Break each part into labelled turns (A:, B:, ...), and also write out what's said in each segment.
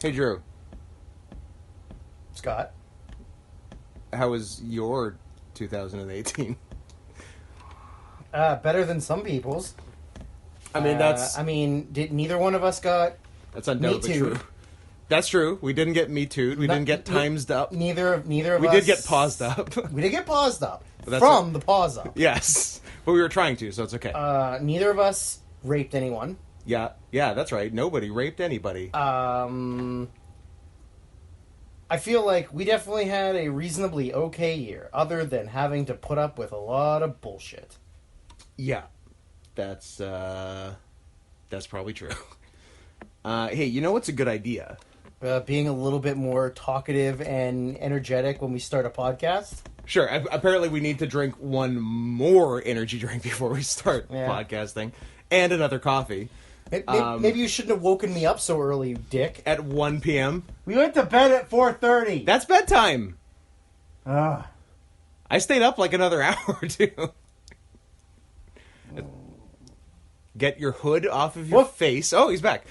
A: Hey, Drew.
B: Scott.
A: How was your 2018?
B: Better than some people's.
A: I mean,
B: neither one of us got
A: that's undoubtedly
B: Me Too.
A: true. That's true. We didn't get Me Too'd. We didn't get timesed up.
B: Neither of
A: We
B: us.
A: did get paused up.
B: We did get paused up.
A: That's
B: From the pause up.
A: Yes. But we were trying to, so it's okay.
B: Neither of us raped anyone.
A: Yeah, that's right. Nobody raped anybody.
B: I feel like we definitely had a reasonably okay year, other than having to put up with a lot of bullshit.
A: Yeah. That's probably true. Hey, you know what's a good idea?
B: Being a little bit more talkative and energetic when we start a podcast.
A: Sure. Apparently, we need to drink one more energy drink before we start podcasting, and another coffee.
B: Maybe you shouldn't have woken me up so early, you dick.
A: At 1 p.m.
B: We went to bed at 4:30.
A: That's bedtime.
B: I
A: stayed up like another hour or two. Get your hood off of your face. Oh, he's back.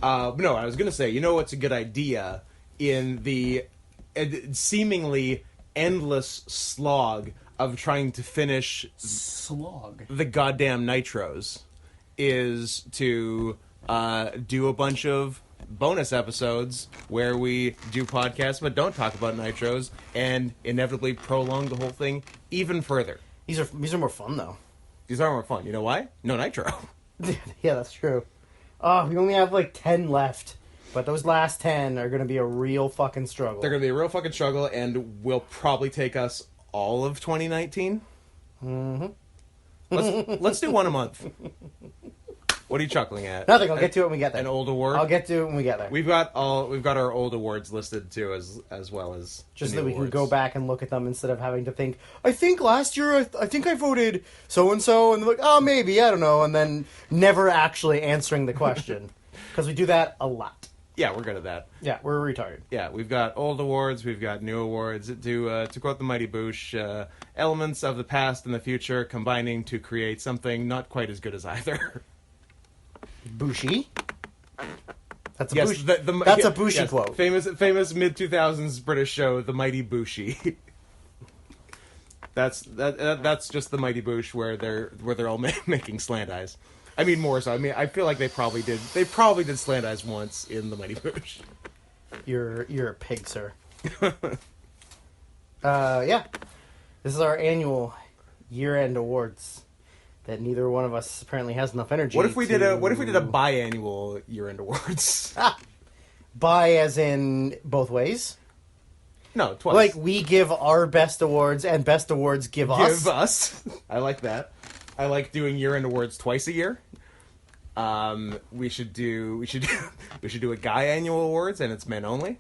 A: No, I was going to say, you know what's a good idea in the seemingly endless slog of trying to finish the goddamn nitros is to do a bunch of bonus episodes where we do podcasts but don't talk about nitros and inevitably prolong the whole thing even further.
B: These are more fun, though.
A: These are more fun. You know why? No nitro.
B: Yeah, that's true. We only have like 10 left. But those last 10 are going to be a real fucking struggle.
A: They're going to be a real fucking struggle, and will probably take us all of 2019.
B: Mm-hmm.
A: Let's do one a month. What are you chuckling at?
B: Nothing. I'll get to it when we get there.
A: An old award?
B: I'll get to it when we get there.
A: We've got our old awards listed too, as well as
B: just so that we
A: awards.
B: can go back and look at them instead of having to think. I think last year I think I voted so and so, and they're like, oh, maybe, I don't know, and then never actually answering the question because we do that a lot.
A: Yeah, we're good at that.
B: Yeah, we're retarded.
A: Yeah, we've got old awards, we've got new awards. To quote the mighty Boosh, elements of the past and the future combining to create something not quite as good as either.
B: Bushy? That's a
A: yes,
B: Bush. That's a Bushy quote.
A: Famous mid 2000s British show, The Mighty Bushy. That's just the Mighty Boosh where they're all making slant eyes. I mean, more so. I mean, I feel like they probably did slant eyes once in the Mighty Boosh.
B: You're a pig, sir. Yeah. This is our annual year-end awards that neither one of us apparently has enough energy.
A: What if we did a biannual year-end awards?
B: Bi as in both ways?
A: No, twice.
B: Like we give our best awards and best awards give us.
A: Give us. I like that. I like doing year-end awards twice a year. We should do a guy annual awards, and it's men only.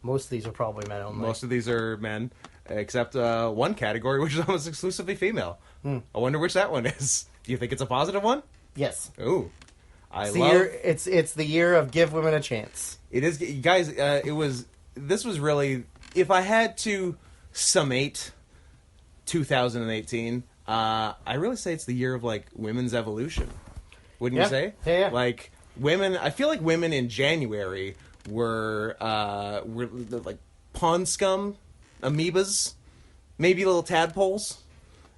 B: Most of these are probably men only.
A: Most of these are men, except one category, which is almost exclusively female. I wonder which that one is. Do you think it's a positive one?
B: Yes.
A: Ooh,
B: it's the year of give women a chance.
A: It is, guys. This was really, if I had to summate 2018. I really say it's the year of, like, women's evolution. Wouldn't you say?
B: Yeah.
A: Like, women... I feel like women in January were like, pond scum, amoebas, maybe little tadpoles.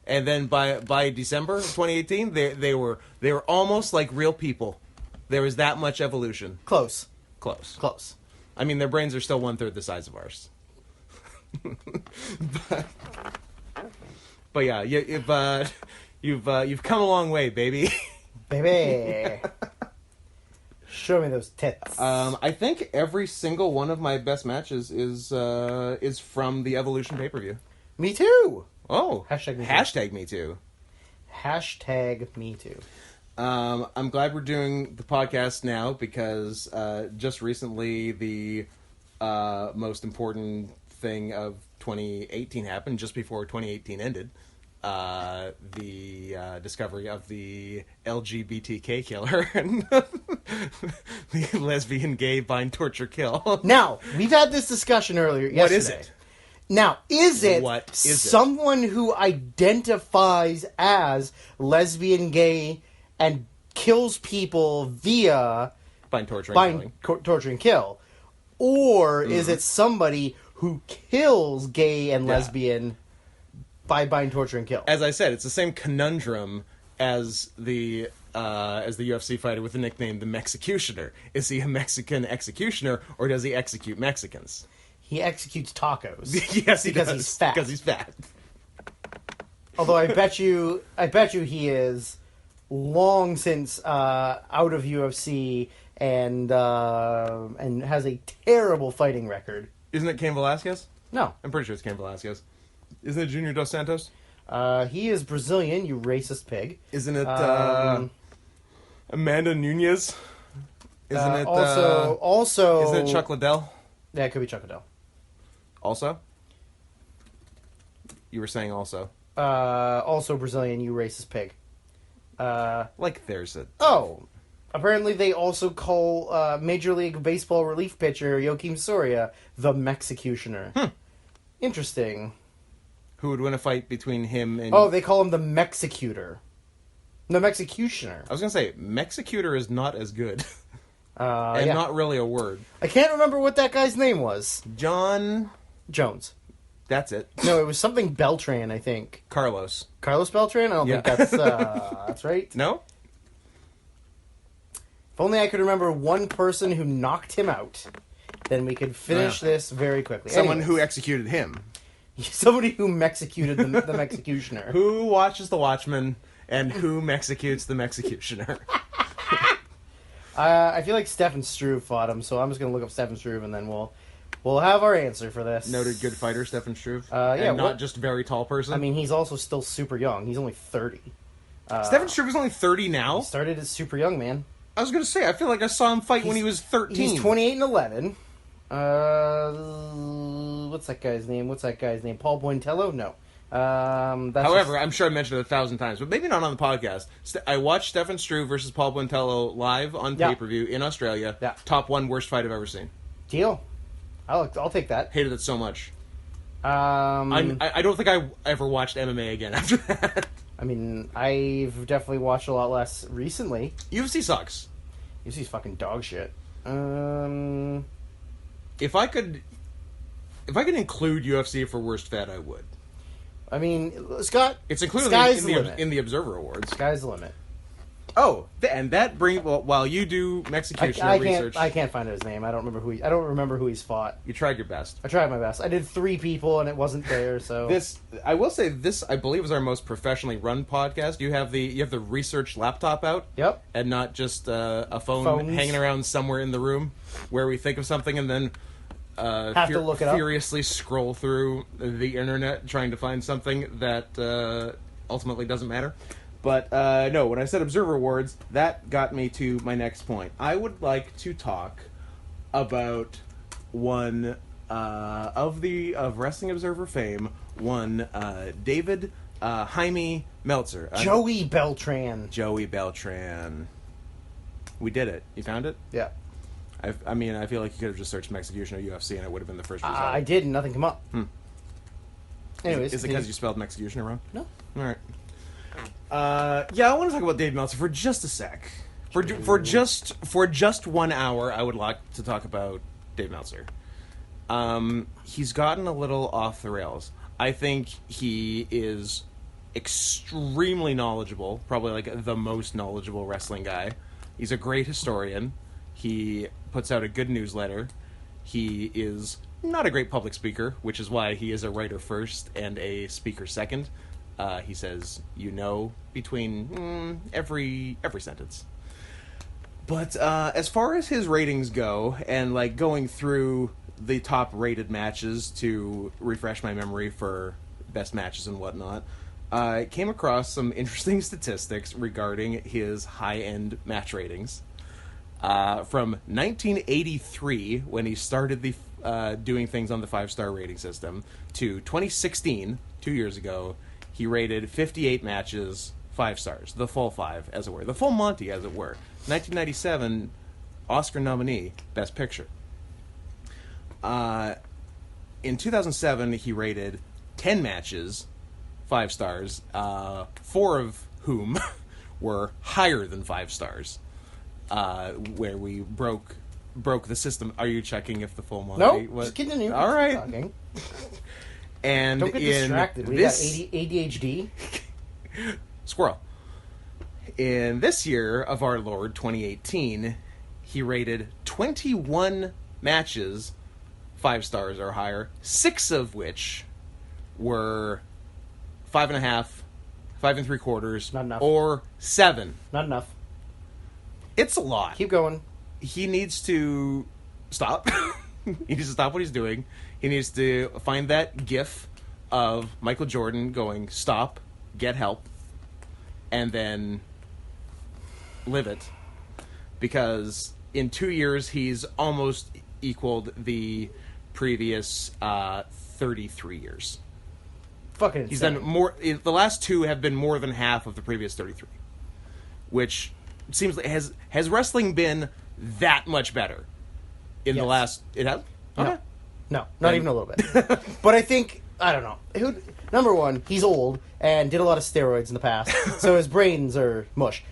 A: And then by December of 2018, they were almost like real people. There was that much evolution. Close. I mean, their brains are still 1/3 the size of ours. But yeah, you've come a long way, baby.
B: Baby. Show me those tits.
A: I think every single one of my best matches is from the Evolution pay-per-view.
B: Me too.
A: Oh.
B: Hashtag me too.
A: Hashtag me too.
B: Hashtag me too.
A: I'm glad we're doing the podcast now because just recently the most important thing of 2018 happened just before 2018 ended. The discovery of the LGBTK killer and the lesbian, gay, bind, torture, kill.
B: Now, we've had this discussion earlier yesterday.
A: What is it?
B: Now, is it
A: someone
B: someone who identifies as lesbian, gay, and kills people via
A: bind, torture, and killing.
B: Torture and kill? Or is it somebody who kills gay and lesbian by bind, torture, and kill?
A: As I said, it's the same conundrum as the UFC fighter with the nickname the Mexicutioner. Is he a Mexican executioner, or does he execute Mexicans?
B: He executes tacos.
A: Yes, he
B: because
A: does.
B: he's fat.
A: Because he's fat.
B: Although I bet you he is long since out of UFC and has a terrible fighting record.
A: Isn't it Cain Velasquez?
B: No,
A: I'm pretty sure it's Cain Velasquez. Isn't it Junior Dos Santos?
B: he is Brazilian. You racist pig.
A: Isn't it Amanda Nunez? Isn't it
B: also?
A: Isn't it Chuck Liddell?
B: Yeah, it could be Chuck Liddell.
A: Also, you were saying also.
B: Also Brazilian. You racist pig.
A: Like there's a...
B: Oh, apparently they also call Major League Baseball relief pitcher Joakim Soria the Mexicutioner. Interesting.
A: Who would win a fight between him and...
B: Oh, they call him the Mexicutor. The Mexicutioner.
A: I was going to say, Mexicutor is not as good. And not really a word.
B: I can't remember what that guy's name was.
A: John...
B: Jones.
A: That's it.
B: No, it was something Beltran, I think.
A: Carlos.
B: Carlos Beltran? I don't think that's right.
A: No?
B: If only I could remember one person who knocked him out, then we could finish this very quickly.
A: Someone who executed him.
B: Somebody who Mexicuted the Mexicutioner.
A: Who watches The Watchmen and who Mexecutes the Mexicutioner?
B: I feel like Stefan Struve fought him, so I'm just going to look up Stefan Struve and then we'll have our answer for this.
A: Noted good fighter, Stefan Struve.
B: Yeah,
A: and not just a very tall person.
B: I mean, he's also still super young. He's only 30.
A: Stefan Struve is only 30 now?
B: He started as super young, man.
A: I was going to say, I feel like I saw him fight when he was 13.
B: He's 28 and 11. What's that guy's name? Paul Bointello? No.
A: However, I'm sure I mentioned it 1,000 times, but maybe not on the podcast. I watched Stefan Struve versus Paul Bointello live on pay-per-view in Australia.
B: Yeah.
A: Top 1 worst fight I've ever seen.
B: Deal. I'll take that.
A: Hated it so much.
B: I
A: don't think I ever watched MMA again after that.
B: I mean, I've definitely watched a lot less recently.
A: UFC sucks.
B: UFC's fucking dog shit.
A: If I could include UFC for worst fat, I would.
B: I mean, Scott,
A: it's included in the Observer Awards.
B: Sky's the limit.
A: Oh, and that brings while you do Mexicutioner research.
B: I can't find his name. I don't remember who he's fought.
A: You tried your best.
B: I tried my best. I did 3 people and it wasn't there. So
A: I will say this. I believe is our most professionally run podcast. You have the research laptop out.
B: Yep.
A: And not just a phone hanging around somewhere in the room where we think of something and then
B: have to look it up.
A: Furiously scroll through the internet trying to find something that ultimately doesn't matter. But no, when I said Observer Awards, that got me to my next point. I would like to talk about one of Wrestling Observer fame, one David Jaime Meltzer.
B: Joey Beltran.
A: Joey Beltran. We did it. You found it?
B: Yeah.
A: I mean, I feel like you could have just searched Mexicutioner UFC and it would have been the first result.
B: I did, and nothing came up. Anyways.
A: Is it because you spelled Mexicutioner wrong?
B: No.
A: All right. Yeah, I want to talk about Dave Meltzer for just a sec. For just 1 hour, I would like to talk about Dave Meltzer. He's gotten a little off the rails. I think he is extremely knowledgeable, probably like the most knowledgeable wrestling guy. He's a great historian. He puts out a good newsletter. He is not a great public speaker, which is why he is a writer first and a speaker second. He says, between every sentence. But as far as his ratings go, and like going through the top rated matches to refresh my memory for best matches and whatnot, I came across some interesting statistics regarding his high-end match ratings. From 1983, when he started the doing things on the 5-star rating system, to 2016, 2 years ago, he rated 58 matches 5 stars, the full 5, as it were, the full Monty, as it were. 1997, Oscar nominee, Best Picture. In 2007, he rated 10 matches 5 stars, 4 of whom were higher than 5 stars, where we broke broke the system. Are you checking if the full Monty
B: No,
A: was...
B: just continue.
A: All right.
B: Talking.
A: And
B: Don't get distracted. We
A: this...
B: got ADHD.
A: Squirrel. In this year of our Lord, 2018, he rated 21 matches 5 stars or higher, 6 of which were 5.5, 5 3/4,
B: Not enough.
A: or 7.
B: Not enough.
A: It's a lot.
B: Keep going.
A: He needs to stop. He needs to stop what he's doing. He needs to find that gif of Michael Jordan going, stop, get help, and then live it. Because in 2 years, he's almost equaled the previous 33 years.
B: Fucking insane.
A: He's done more. The last 2 have been more than half of the previous 33, which seems like has wrestling been that much better in the last? It has. Okay.
B: No, not even a little bit. But I think, I don't know. Number one, he's old and did a lot of steroids in the past, so his brains are mush.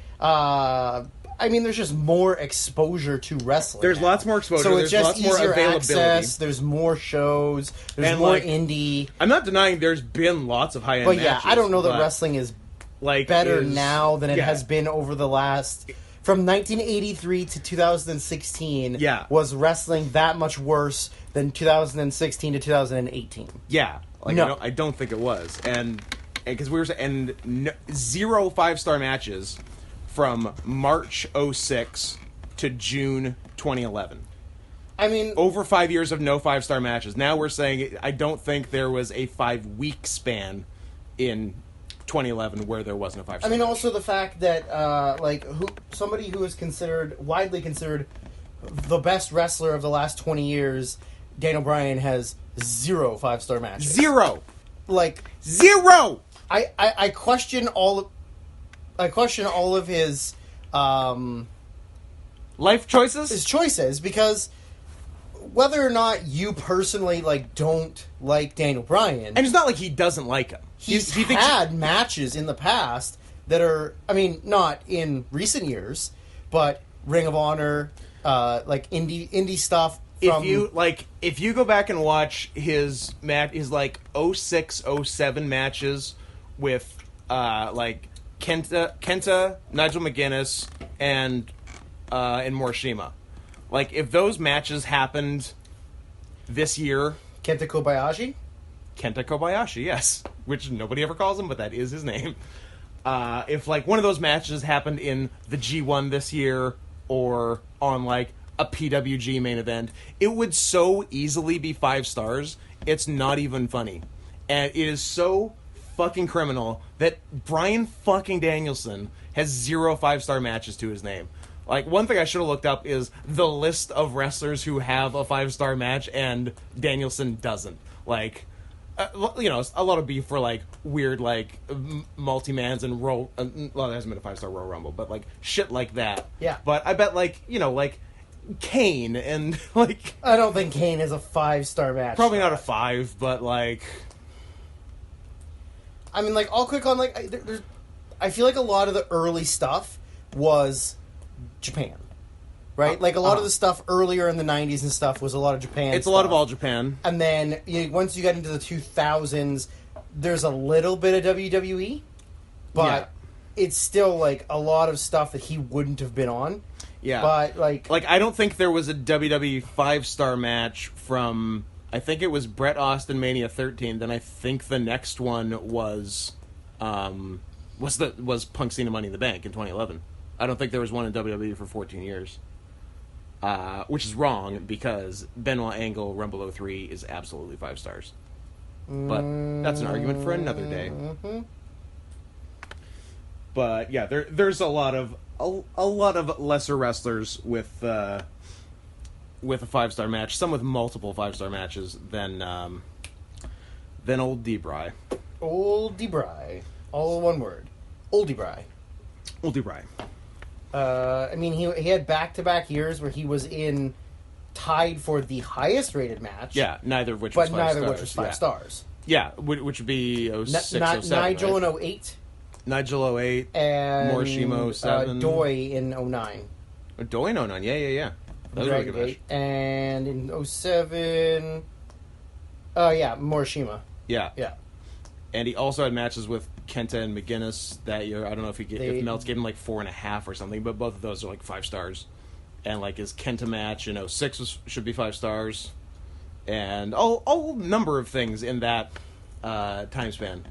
B: I mean, there's just more exposure to wrestling.
A: There's lots more exposure.
B: So it's
A: there's
B: just
A: lots more
B: easier
A: availability.
B: access. There's more shows. There's
A: And,
B: more
A: like,
B: indie.
A: I'm not denying there's been lots of high-end
B: But
A: matches.
B: yeah, I don't know that
A: but,
B: wrestling is
A: like
B: better
A: is-
B: now than it
A: yeah.
B: has been over the last... From 1983 to 2016,
A: Yeah.
B: was wrestling that much worse than 2016 to 2018?
A: Yeah, like
B: No.
A: I don't think it was, and because we were and no, 0 5-star matches from March 06 to June 2011.
B: I mean,
A: Over 5 years of no 5-star matches. Now we're saying I don't think there was a 5-week span in 2011 where there wasn't a 5-star.
B: I mean,
A: match.
B: also the fact that somebody who is widely considered the best wrestler of the last 20 years, Daniel Bryan, has 0 5-star matches.
A: 0.
B: Like
A: 0.
B: I question all of his
A: Life choices.
B: his choices, because whether or not you personally don't like Daniel Bryan,
A: And it's not like he doesn't like him.
B: he's
A: he thinks
B: had matches in the past that are, I mean, not in recent years, but Ring of Honor, indie stuff. From,
A: if you go back and watch his 06, 07 matches with Kenta, Nigel McGuinness, and Morishima, if those matches happened this year,
B: Kenta Kobayashi.
A: Kenta Kobayashi, yes, which nobody ever calls him, but that is his name. If one of those matches happened in the G1 this year or on a PWG main event, it would so easily be 5 stars. It's not even funny, and it is so fucking criminal that Bryan fucking Danielson has 0 5-star matches to his name. One thing I should have looked up is the list of wrestlers who have a 5-star match, and Danielson doesn't. A lot of beef for weird multi-mans and Royal. Well, there hasn't been a 5-star Royal Rumble, but shit like that.
B: Yeah.
A: But I bet Kane and
B: I don't think Kane is a 5-star match.
A: probably not a 5, but
B: I mean, I'll click on I feel like a lot of the early stuff was Japan, right? A lot of the stuff earlier in the 90s and stuff was a lot of Japan.
A: it's a lot of all Japan.
B: And then once you get into the 2000s, there's a little bit of WWE, but it's still a lot of stuff that he wouldn't have been on.
A: Yeah,
B: But
A: I don't think there was a WWE 5-star match from. I think it was Bret Austin Mania 13. Then I think the next one was Punk Cena Money in the Bank in 2011. I don't think there was one in WWE for 14 years. Which is wrong, because Benoit Angle Rumble 03 is absolutely 5 stars. But that's an argument for another day.
B: Mm-hmm.
A: But yeah, there's a lot of lesser wrestlers with a 5-star match, some with multiple 5-star matches than old D-Bry.
B: Old D-Bry. All one word. Old D-Bry.
A: Old D-Bry.
B: I mean, he had back-to-back years where he was tied for the highest rated match.
A: Yeah, neither of which was 5 stars.
B: But neither of which was 5 stars.
A: Yeah, which would be 06, 07,
B: Nigel
A: right?
B: in 08.
A: Nigel 08.
B: And
A: Morishima 07.
B: Doi in 09.
A: Doi in 09, yeah. That was a really good match.
B: And in 2007... Morishima.
A: Yeah.
B: Yeah.
A: And he also had matches with Kenta and McGuinness that year. I don't know if if Meltz gave him like 4.5 or something, but both of those are like 5 stars. And like his Kenta match in 2006 should be 5 stars. And all number of things in that time span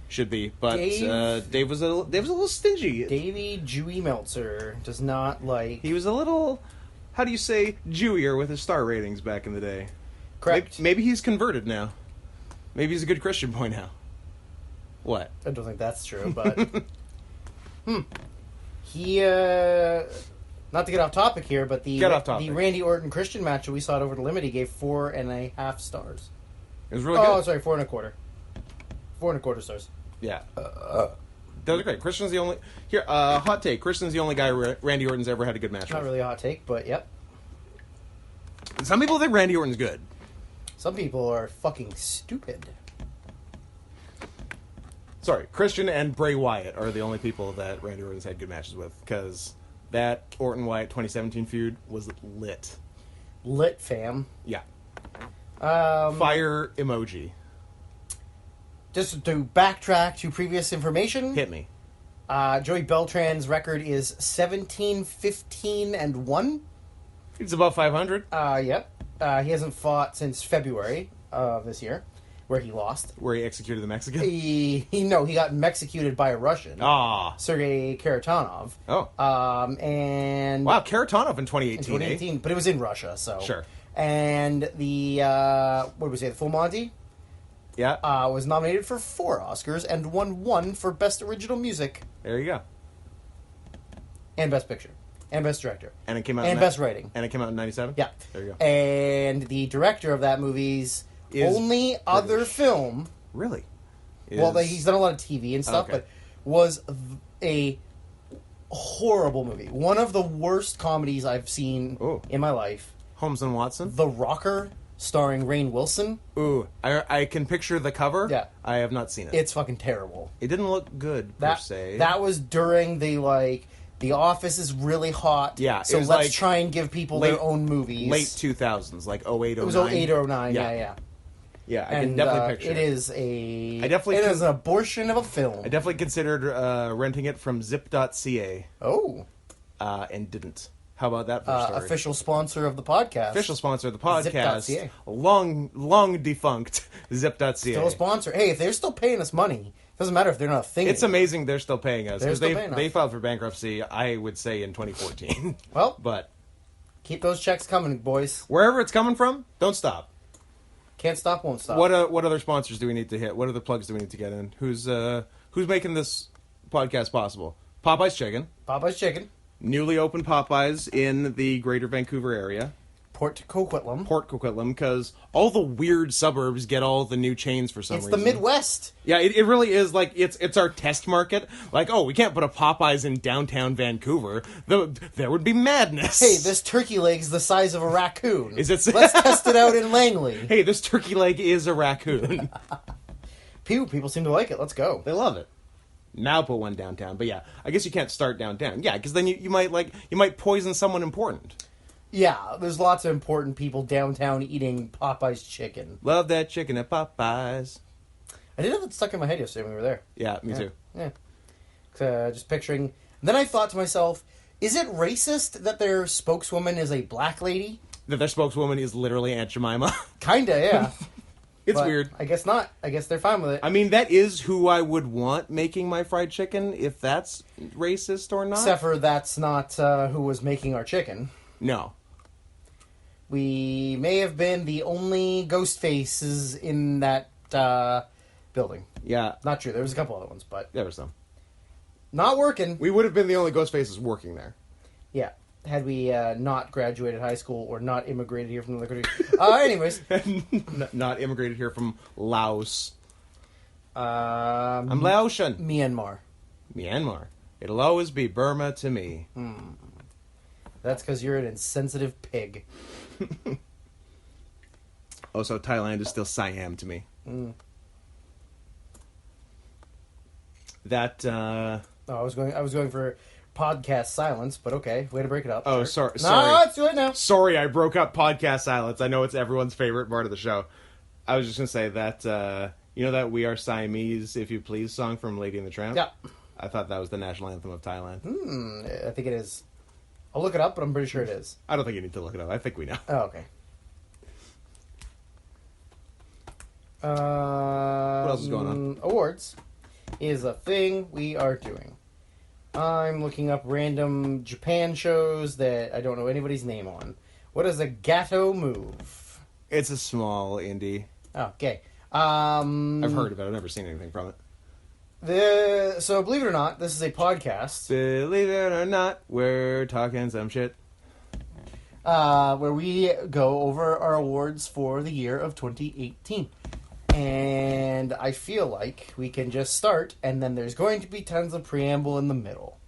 A: should be. But Dave was a little stingy.
B: Davey Jewy Meltzer does not like...
A: He was a little, how do you say, Jewier with his star ratings back in the day.
B: Correct.
A: Maybe he's converted now. Maybe he's a good Christian boy now. What?
B: I don't think that's true, but... He, not to get off topic here, but the Randy Orton Christian match that we saw over the limit, he gave 4.5 stars.
A: It was really good.
B: Oh, sorry, 4.25. 4.25 stars.
A: Yeah. That was great. Christian's the only... Here, hot take. Christian's the only guy Randy Orton's ever had a good match with.
B: Not really a hot take, but yep.
A: Some people think Randy Orton's good.
B: Some people are fucking stupid.
A: Sorry, Christian and Bray Wyatt are the only people that Randy Orton's had good matches with, because that Orton-Wyatt 2017 feud was lit.
B: Lit, fam.
A: Yeah. Fire emoji.
B: Just to backtrack to previous information.
A: Hit me.
B: Joey Beltran's record is 17-15-1.
A: It's above 500.
B: Yep. He hasn't fought since February of this year, where he lost.
A: Where he executed the Mexican?
B: He got executed by a Russian. Sergei Karatanov.
A: Oh.
B: And...
A: Wow, Karatanov in 2018,
B: In 2018, but it was in Russia, so...
A: Sure.
B: And the, what did we say, the Full Monty?
A: Yeah.
B: Was nominated for 4 Oscars and won 1 for Best Original Music.
A: There you go.
B: And Best Picture. And Best Director.
A: And it came out
B: and Best Writing.
A: And it came out in 97?
B: Yeah.
A: There you go.
B: And the director of that movie's only other film...
A: Really?
B: Well, he's done a lot of TV and stuff, but was a horrible movie. One of the worst comedies I've seen in my life.
A: Holmes and Watson?
B: The Rocker, starring Rainn Wilson.
A: Ooh, I can picture the cover.
B: Yeah.
A: I have not seen it.
B: It's fucking terrible.
A: It didn't look good, per se.
B: That was during The Office is really hot.
A: Yeah.
B: So let's try and give people their own movies.
A: Late 2000s, like 08, 09.
B: It was 08 or 09, yeah.
A: Yeah, I can definitely picture it.
B: It is an abortion of a film.
A: I definitely considered renting it from zip.ca.
B: Oh.
A: And didn't. How about that for a story?
B: Official sponsor of the podcast.
A: Official sponsor of the podcast.
B: Zip.ca.
A: Long defunct zip.ca.
B: Still a sponsor. Hey, if they're still paying us money, it doesn't matter if they're not a thing.
A: It's amazing they're still paying us. Because
B: they
A: filed for bankruptcy, I would say, in 2014.
B: Well,
A: but
B: keep those checks coming, boys.
A: Wherever it's coming from, don't stop.
B: Can't stop, won't stop.
A: What other sponsors do we need to hit? What other plugs do we need to get in? Who's making this podcast possible? Popeye's Chicken.
B: Popeye's Chicken.
A: Newly opened Popeyes in the Greater Vancouver area.
B: Port Coquitlam,
A: because all the weird suburbs get all the new chains for some reason.
B: It's the Midwest.
A: Yeah, it really is. Like it's our test market. Like, we can't put a Popeyes in downtown Vancouver. There would be madness.
B: Hey, this turkey leg's the size of a raccoon.
A: Is it?
B: Let's test it out in Langley.
A: Hey, this turkey leg is a raccoon.
B: People seem to like it. Let's go.
A: They love it. Now put one downtown. But yeah, I guess you can't start downtown. Yeah, because then you might poison someone important.
B: Yeah, there's lots of important people downtown eating Popeye's chicken.
A: Love that chicken at Popeyes.
B: I did have it stuck in my head yesterday when we were there.
A: Yeah, me too.
B: Yeah. Just picturing... And then I thought to myself, is it racist that their spokeswoman is a black lady?
A: That their spokeswoman is literally Aunt Jemima?
B: Kinda, yeah.
A: It's weird.
B: I guess not. I guess they're fine with it.
A: I mean, that is who I would want making my fried chicken, if that's racist or not.
B: Except for that's not who was making our chicken.
A: No.
B: We may have been the only ghost faces in that building.
A: Yeah.
B: Not true. There was a couple other ones, but...
A: There were some.
B: Not working.
A: We would have been the only ghost faces working there.
B: Yeah. Had we not graduated high school or not immigrated here from another country. Anyways.
A: Not immigrated here from Laos.
B: I'm
A: Laotian.
B: Myanmar.
A: It'll always be Burma to me.
B: That's because you're an insensitive pig.
A: So Thailand is still Siam to me.
B: I was going for podcast silence, but okay, way to break it up.
A: Oh,
B: sure.
A: sorry.
B: No, it's too late now.
A: Sorry, I broke up podcast silence. I know it's everyone's favorite part of the show. I was just going to say that, you know that We Are Siamese, If You Please song from Lady and the Tramp?
B: Yeah.
A: I thought that was the national anthem of Thailand.
B: I think it is. I'll look it up, but I'm pretty sure it is.
A: I don't think you need to look it up. I think we know.
B: Oh, okay.
A: What else is going on?
B: Awards is a thing we are doing. I'm looking up random Japan shows that I don't know anybody's name on. What is a Gato move?
A: It's a small indie.
B: Oh, okay.
A: I've heard of it. I've never seen anything from it.
B: So, believe it or not, this is a podcast.
A: Believe it or not, we're talking some shit.
B: Where we go over our awards for the year of 2018. And I feel like we can just start, and then there's going to be tons of preamble in the middle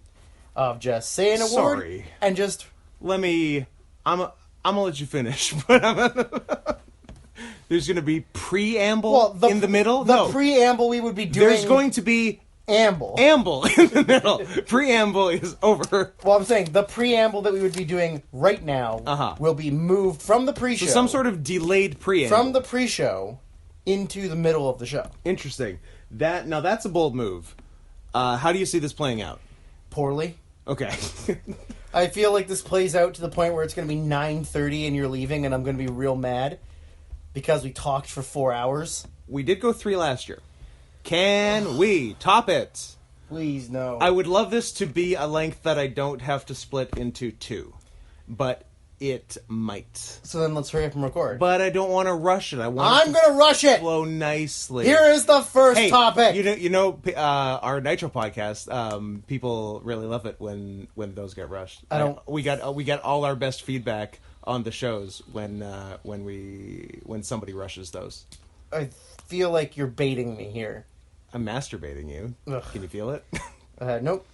B: of just saying award
A: Sorry.
B: and just
A: I'm gonna let you finish, but there's gonna be preamble in the middle.
B: The preamble we would be doing.
A: There's going to be amble in the middle. Preamble is over.
B: Well, I'm saying the preamble that we would be doing right now will be moved from the pre-show.
A: So some sort of delayed preamble
B: from the pre-show into the middle of the show.
A: Interesting. Now that's a bold move. How do you see this playing out?
B: Poorly.
A: Okay.
B: I feel like this plays out to the point where it's going to be 9:30 and you're leaving, and I'm going to be real mad because we talked for 4 hours.
A: We did go 3 last year. Can we top it?
B: Please, no.
A: I would love this to be a length that I don't have to split into 2, but it might.
B: So then let's hurry up and record.
A: But I don't want to rush it. I'm
B: going to rush it.
A: Flow nicely.
B: Here is the first topic.
A: Our Nitro podcast. People really love it when those get rushed. We get all our best feedback on the shows when somebody rushes those.
B: I feel like you're baiting me here.
A: I'm masturbating you. Ugh. Can you feel it?
B: Nope.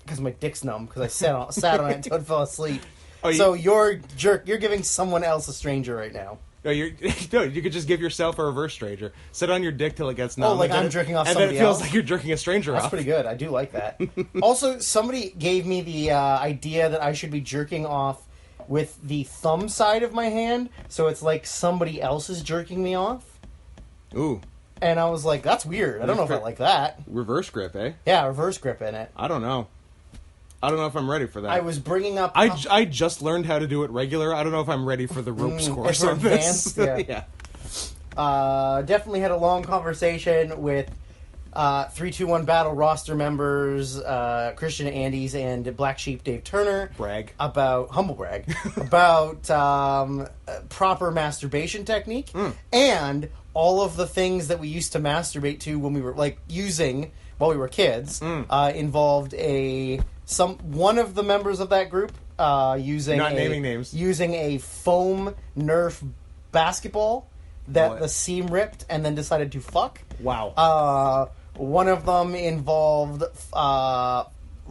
B: Because my dick's numb. Because I sat on it until I fell asleep.
A: Oh,
B: so you're giving someone else a stranger right now.
A: No, you could just give yourself a reverse stranger. Sit on your dick till it gets numb.
B: Oh, like I'm jerking off
A: somebody else? And then it feels like you're jerking a stranger off.
B: That's pretty good. I do like that. Also, somebody gave me the idea that I should be jerking off with the thumb side of my hand, so it's like somebody else is jerking me off.
A: Ooh.
B: And I was like, that's weird. I don't know if I like that.
A: Reverse grip, eh?
B: Yeah, reverse grip in it.
A: I don't know if I'm ready for that.
B: I was bringing up...
A: I just learned how to do it regular. I don't know if I'm ready for the ropes course on this.
B: Yeah. Definitely had a long conversation with 321 Battle roster members, Christian Andes and Black Sheep Dave Turner.
A: Brag.
B: Humble brag. About proper masturbation technique and all of the things that we used to masturbate to when we were using while we were kids. Involved one of the members of that group using
A: not naming names,
B: using a foam Nerf basketball that the seam ripped and then decided to fuck.
A: Wow.
B: One of them involved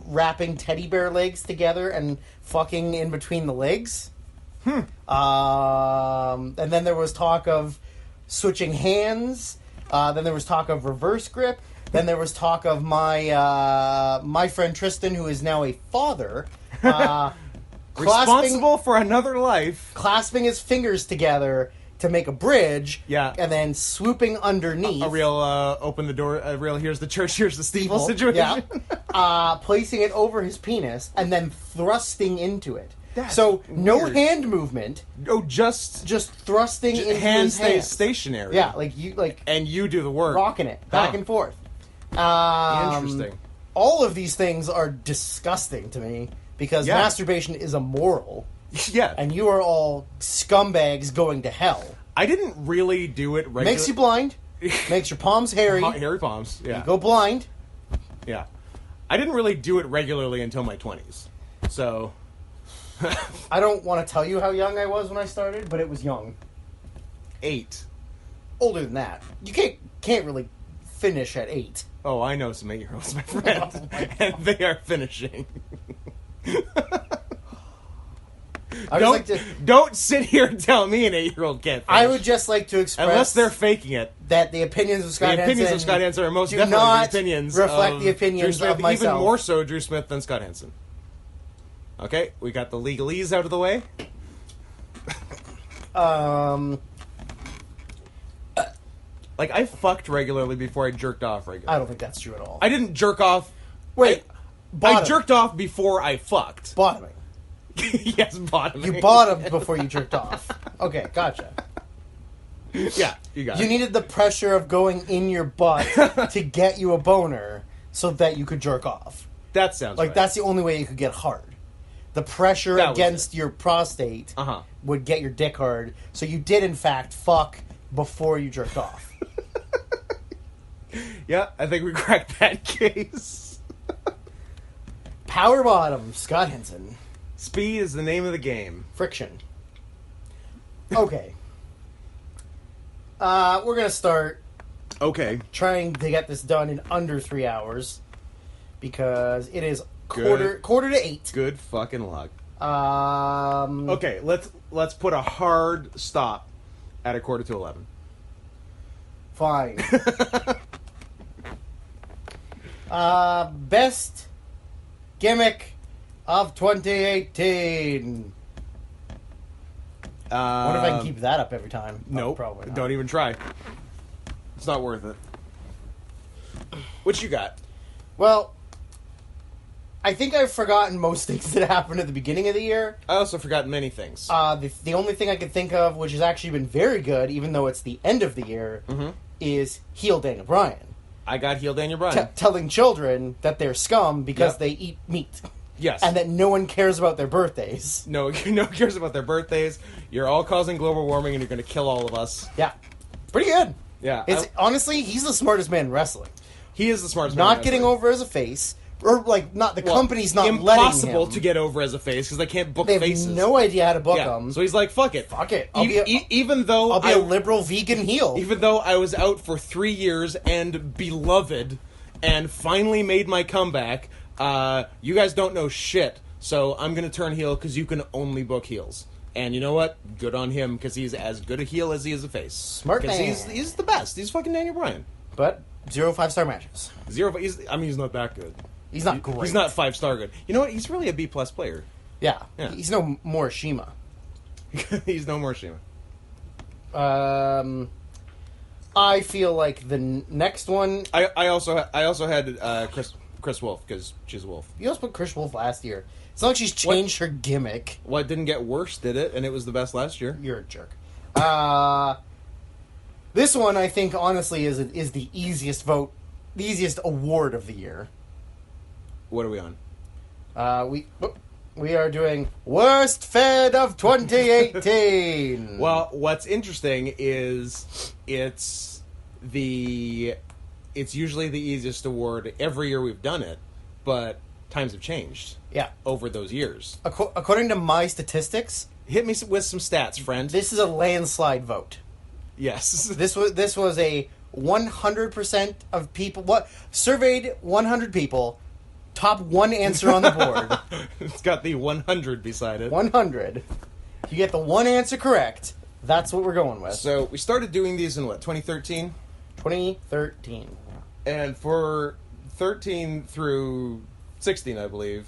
B: wrapping teddy bear legs together and fucking in between the legs. And then there was talk of switching hands. Then there was talk of reverse grip. Then there was talk of my friend Tristan, who is now a father,
A: responsible for another life,
B: clasping his fingers together to make a bridge, and then swooping underneath.
A: A real open the door, a real here's the church, here's the steeple situation.
B: Yeah. Placing it over his penis and then thrusting into it.
A: That's
B: so no
A: weird.
B: hand movement.
A: Oh, just
B: thrusting into
A: hand
B: his hands.
A: stationary.
B: Yeah,
A: and you do the work,
B: rocking it back and forth.
A: Interesting.
B: All of these things are disgusting to me because masturbation is immoral.
A: Yeah.
B: And you are all scumbags going to hell.
A: I didn't really do it regularly.
B: Makes you blind. Makes your palms hairy.
A: Hairy palms, yeah.
B: You go blind.
A: Yeah. I didn't really do it regularly until my 20s. So...
B: I don't want to tell you how young I was when I started, but it was young.
A: 8.
B: Older than that. You can't really finish at 8.
A: Oh, I know some 8-year-olds, my friend. And they are finishing. Don't sit here and tell me an 8-year-old can't finish.
B: I would just like to express...
A: Unless they're faking it.
B: That the opinions of Scott
A: Hansen are most definitely the opinions
B: reflect the opinions of myself.
A: Even more so Drew Smith than Scott Hansen. Okay, we got the legalese out of the way. Like, I fucked regularly before I jerked off regularly.
B: I don't think that's true at all.
A: I didn't jerk off.
B: Wait,
A: I jerked off before I fucked.
B: Bottoming.
A: Yes, bottoming.
B: You bottomed before you jerked off. Okay, gotcha.
A: Yeah, you got it.
B: You needed the pressure of going in your butt to get you a boner so that you could jerk off.
A: That sounds
B: Like,
A: right.
B: that's the only way you could get hard. The pressure
A: That was
B: against your prostate
A: Uh-huh.
B: would get your dick hard. So you did, in fact, fuck before you jerked off.
A: Yeah, I think we cracked that case.
B: Power bottom, Scott Henson.
A: Speed is the name of the game.
B: Friction. Okay. We're going to start
A: Okay.
B: trying to get this done in under 3 hours because it is
A: Good.
B: quarter to 8.
A: Good fucking luck.
B: Um,
A: Okay, let's put a hard stop at 11:45.
B: Fine. Best gimmick of 2018. What if I can keep that up every time?
A: Nope.
B: Probably not.
A: Don't even try. It's not worth it. What you got?
B: Well, I think I've forgotten most things that happened at the beginning of the year.
A: I also forgot many things.
B: The only thing I could think of, which has actually been very good, even though it's the end of the year, is heel Daniel Bryan.
A: I got heel Daniel Bryan.
B: Telling children that they're scum because
A: Yep.
B: they eat meat.
A: Yes.
B: And that no one cares about their birthdays.
A: No one cares about their birthdays. You're all causing global warming and you're going to kill all of us.
B: Yeah. Pretty good.
A: Yeah.
B: Honestly, he's the smartest man in wrestling.
A: He is the smartest man.
B: Not getting over as a face. Or, the company's not letting him.
A: Impossible to get over as a face because they can't book
B: They have
A: faces.
B: no idea how to book
A: Yeah.
B: him.
A: So he's like, fuck it.
B: Fuck it.
A: Even though
B: I'll be a liberal vegan heel.
A: Even though I was out for 3 years and beloved and finally made my comeback, you guys don't know shit. So I'm going to turn heel because you can only book heels. And you know what? Good on him because he's as good a heel as he is a face.
B: Smart man.
A: He's the best. He's fucking Daniel Bryan.
B: But 0 5-star matches.
A: He's not that good.
B: He's not great.
A: He's not 5-star good. You know what? He's really a B+ player.
B: Yeah.
A: Yeah.
B: He's no more Shima.
A: He's no more Shima.
B: I feel like the next one.
A: I also had Chris Wolf because she's a wolf.
B: You also put Chris Wolf last year. It's not like she's changed her gimmick.
A: Well, it didn't get worse, did it? And it was the best last year.
B: You're a jerk. This one, I think, honestly, is the easiest vote, the easiest award of the year.
A: What are we on?
B: We are doing Worst Fed of 2018.
A: Well, what's interesting is it's usually the easiest award every year we've done it, but times have changed.
B: Yeah.
A: Over those years.
B: According to my statistics,
A: Hit me with some stats, friend.
B: this is a landslide vote.
A: Yes.
B: This was a 100% of people surveyed 100 people, top one answer on the board.
A: It's got the 100 beside it.
B: 100. If you get the one answer correct, that's what we're going with.
A: So we started doing these in what, 2013?
B: 2013.
A: And for 13 through 16, I believe,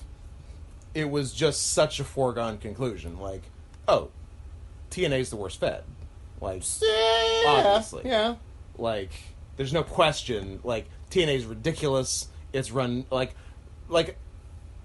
A: it was just such a foregone conclusion. Like, oh, TNA's the worst fed. Like, obviously.
B: Yeah.
A: Like, there's no question. Like, TNA's ridiculous. It's run, like,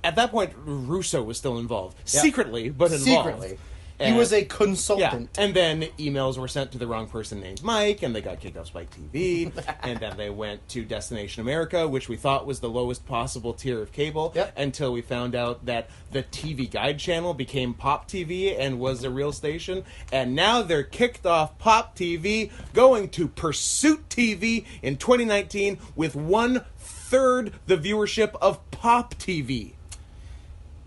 A: at that point, Russo was still involved.
B: Yeah.
A: Secretly, but involved.
B: Secretly. He was a consultant.
A: Yeah, and then emails were sent to the wrong person named Mike, and they got kicked off Spike TV, and then they went to Destination America, which we thought was the lowest possible tier of cable,
B: Yep.
A: until we found out that the TV Guide channel became Pop TV and was a real station, and now they're kicked off Pop TV, going to Pursuit TV in 2019 with 1/3 the viewership of Pop TV.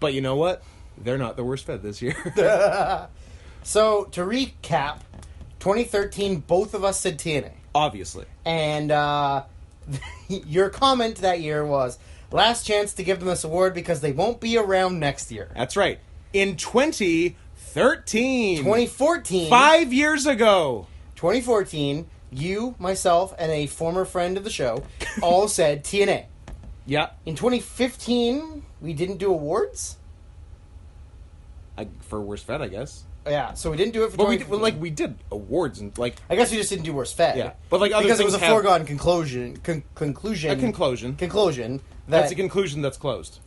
A: But you know what? They're not the worst fed this year.
B: So, to recap, 2013, both of us said TNA.
A: Obviously.
B: And your comment that year was, last chance to give them this award because they won't be around next year.
A: That's right. In 2013.
B: 2014.
A: 5 years ago.
B: 2014, you, myself, and a former friend of the show all said TNA.
A: Yeah.
B: In 2015, we didn't do awards?
A: for worst Fed, I guess.
B: Yeah, so we didn't do it for.
A: But we did awards and like.
B: I guess we just didn't do worst Fed.
A: Yeah, but like other
B: because it was a
A: things
B: foregone conclusion. Conclusion.
A: A conclusion.
B: Conclusion.
A: That's a conclusion that's closed.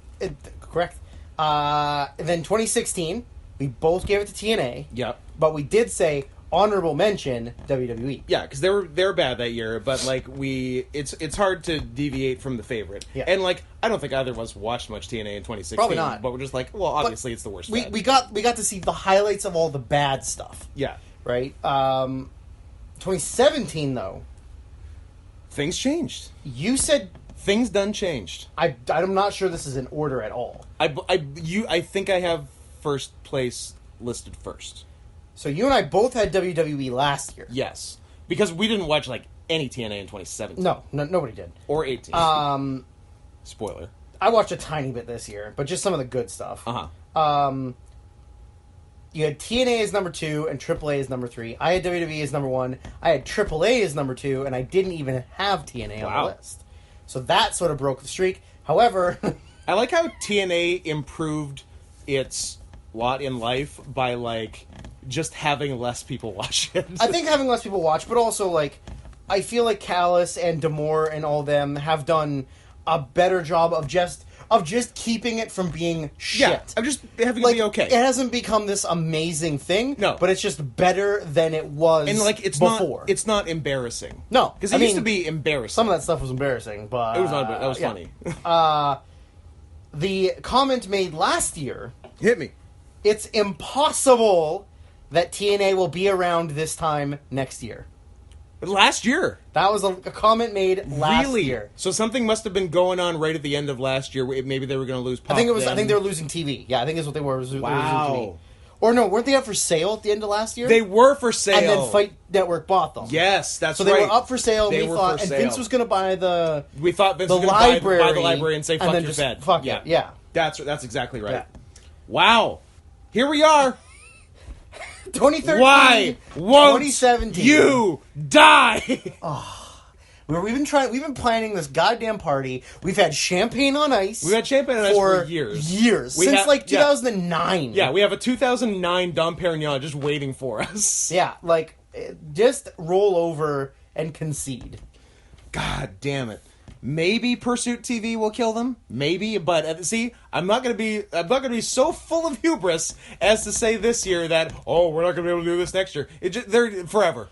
B: Correct. Then 2016, we both gave it to TNA.
A: Yep.
B: But we did say honorable mention WWE.
A: Yeah, because they were bad that year, but like it's hard to deviate from the favorite.
B: Yeah.
A: And like I don't think either of us watched much TNA in 2016.
B: Probably not.
A: But we're just like, well, obviously it's the worst.
B: We got to see the highlights of all the bad stuff.
A: Yeah.
B: Right. 2017 though,
A: things changed.
B: You said
A: things done changed.
B: I'm not sure this is in order at all.
A: I think I have first place listed first.
B: So you and I both had WWE last year.
A: Yes, because we didn't watch like any TNA in 2017.
B: No, nobody did.
A: Or 18. Spoiler.
B: I watched a tiny bit this year, but just some of the good stuff. You had TNA as number 2 and AAA as number 3. I had WWE as number 1. I had AAA as number 2, and I didn't even have TNA on the list. So that sort of broke the streak. However,
A: I like how TNA improved its lot in life by like just having less people watch it.
B: I think having less people watch, but also like I feel like Callis and D'Amore and all them have done a better job of just keeping it from being shit.
A: Yeah, I'm just having it be okay.
B: It hasn't become this amazing thing.
A: No,
B: but it's just better than it was.
A: And like it's
B: before.
A: It's not embarrassing.
B: No,
A: because it used to be embarrassing.
B: Some of that stuff was embarrassing, but
A: it was not. That was funny.
B: The comment made last year
A: hit me.
B: It's impossible that TNA will be around this time next year.
A: Last year.
B: That was a comment made last year.
A: So something must have been going on right at the end of last year. Maybe they were going to lose Pop.
B: I think they were losing TV. Yeah, I think that's what they were.
A: Wow.
B: Losing TV. Or no, weren't they up for sale at the end of last year?
A: They were for sale.
B: And then Fight Network bought them.
A: Yes, that's
B: right.
A: right.
B: So they were up for sale, and Vince was going to buy the
A: We thought Vince was going to buy the library and say, fuck your bed.
B: Fuck it, yeah.
A: That's exactly right. Yeah. Wow. Here we are.
B: 2013.
A: Why won't
B: 2017.
A: you die?
B: We've been planning this goddamn party. We've had champagne on ice.
A: We've had champagne on ice for years.
B: Since 2009.
A: Yeah, we have a 2009 Dom Perignon just waiting for us.
B: Yeah, like, just roll over and concede.
A: God damn it. Maybe Pursuit TV will kill them. Maybe, but see, I'm not gonna be so full of hubris as to say this year that we're not gonna be able to do this next year. They're forever.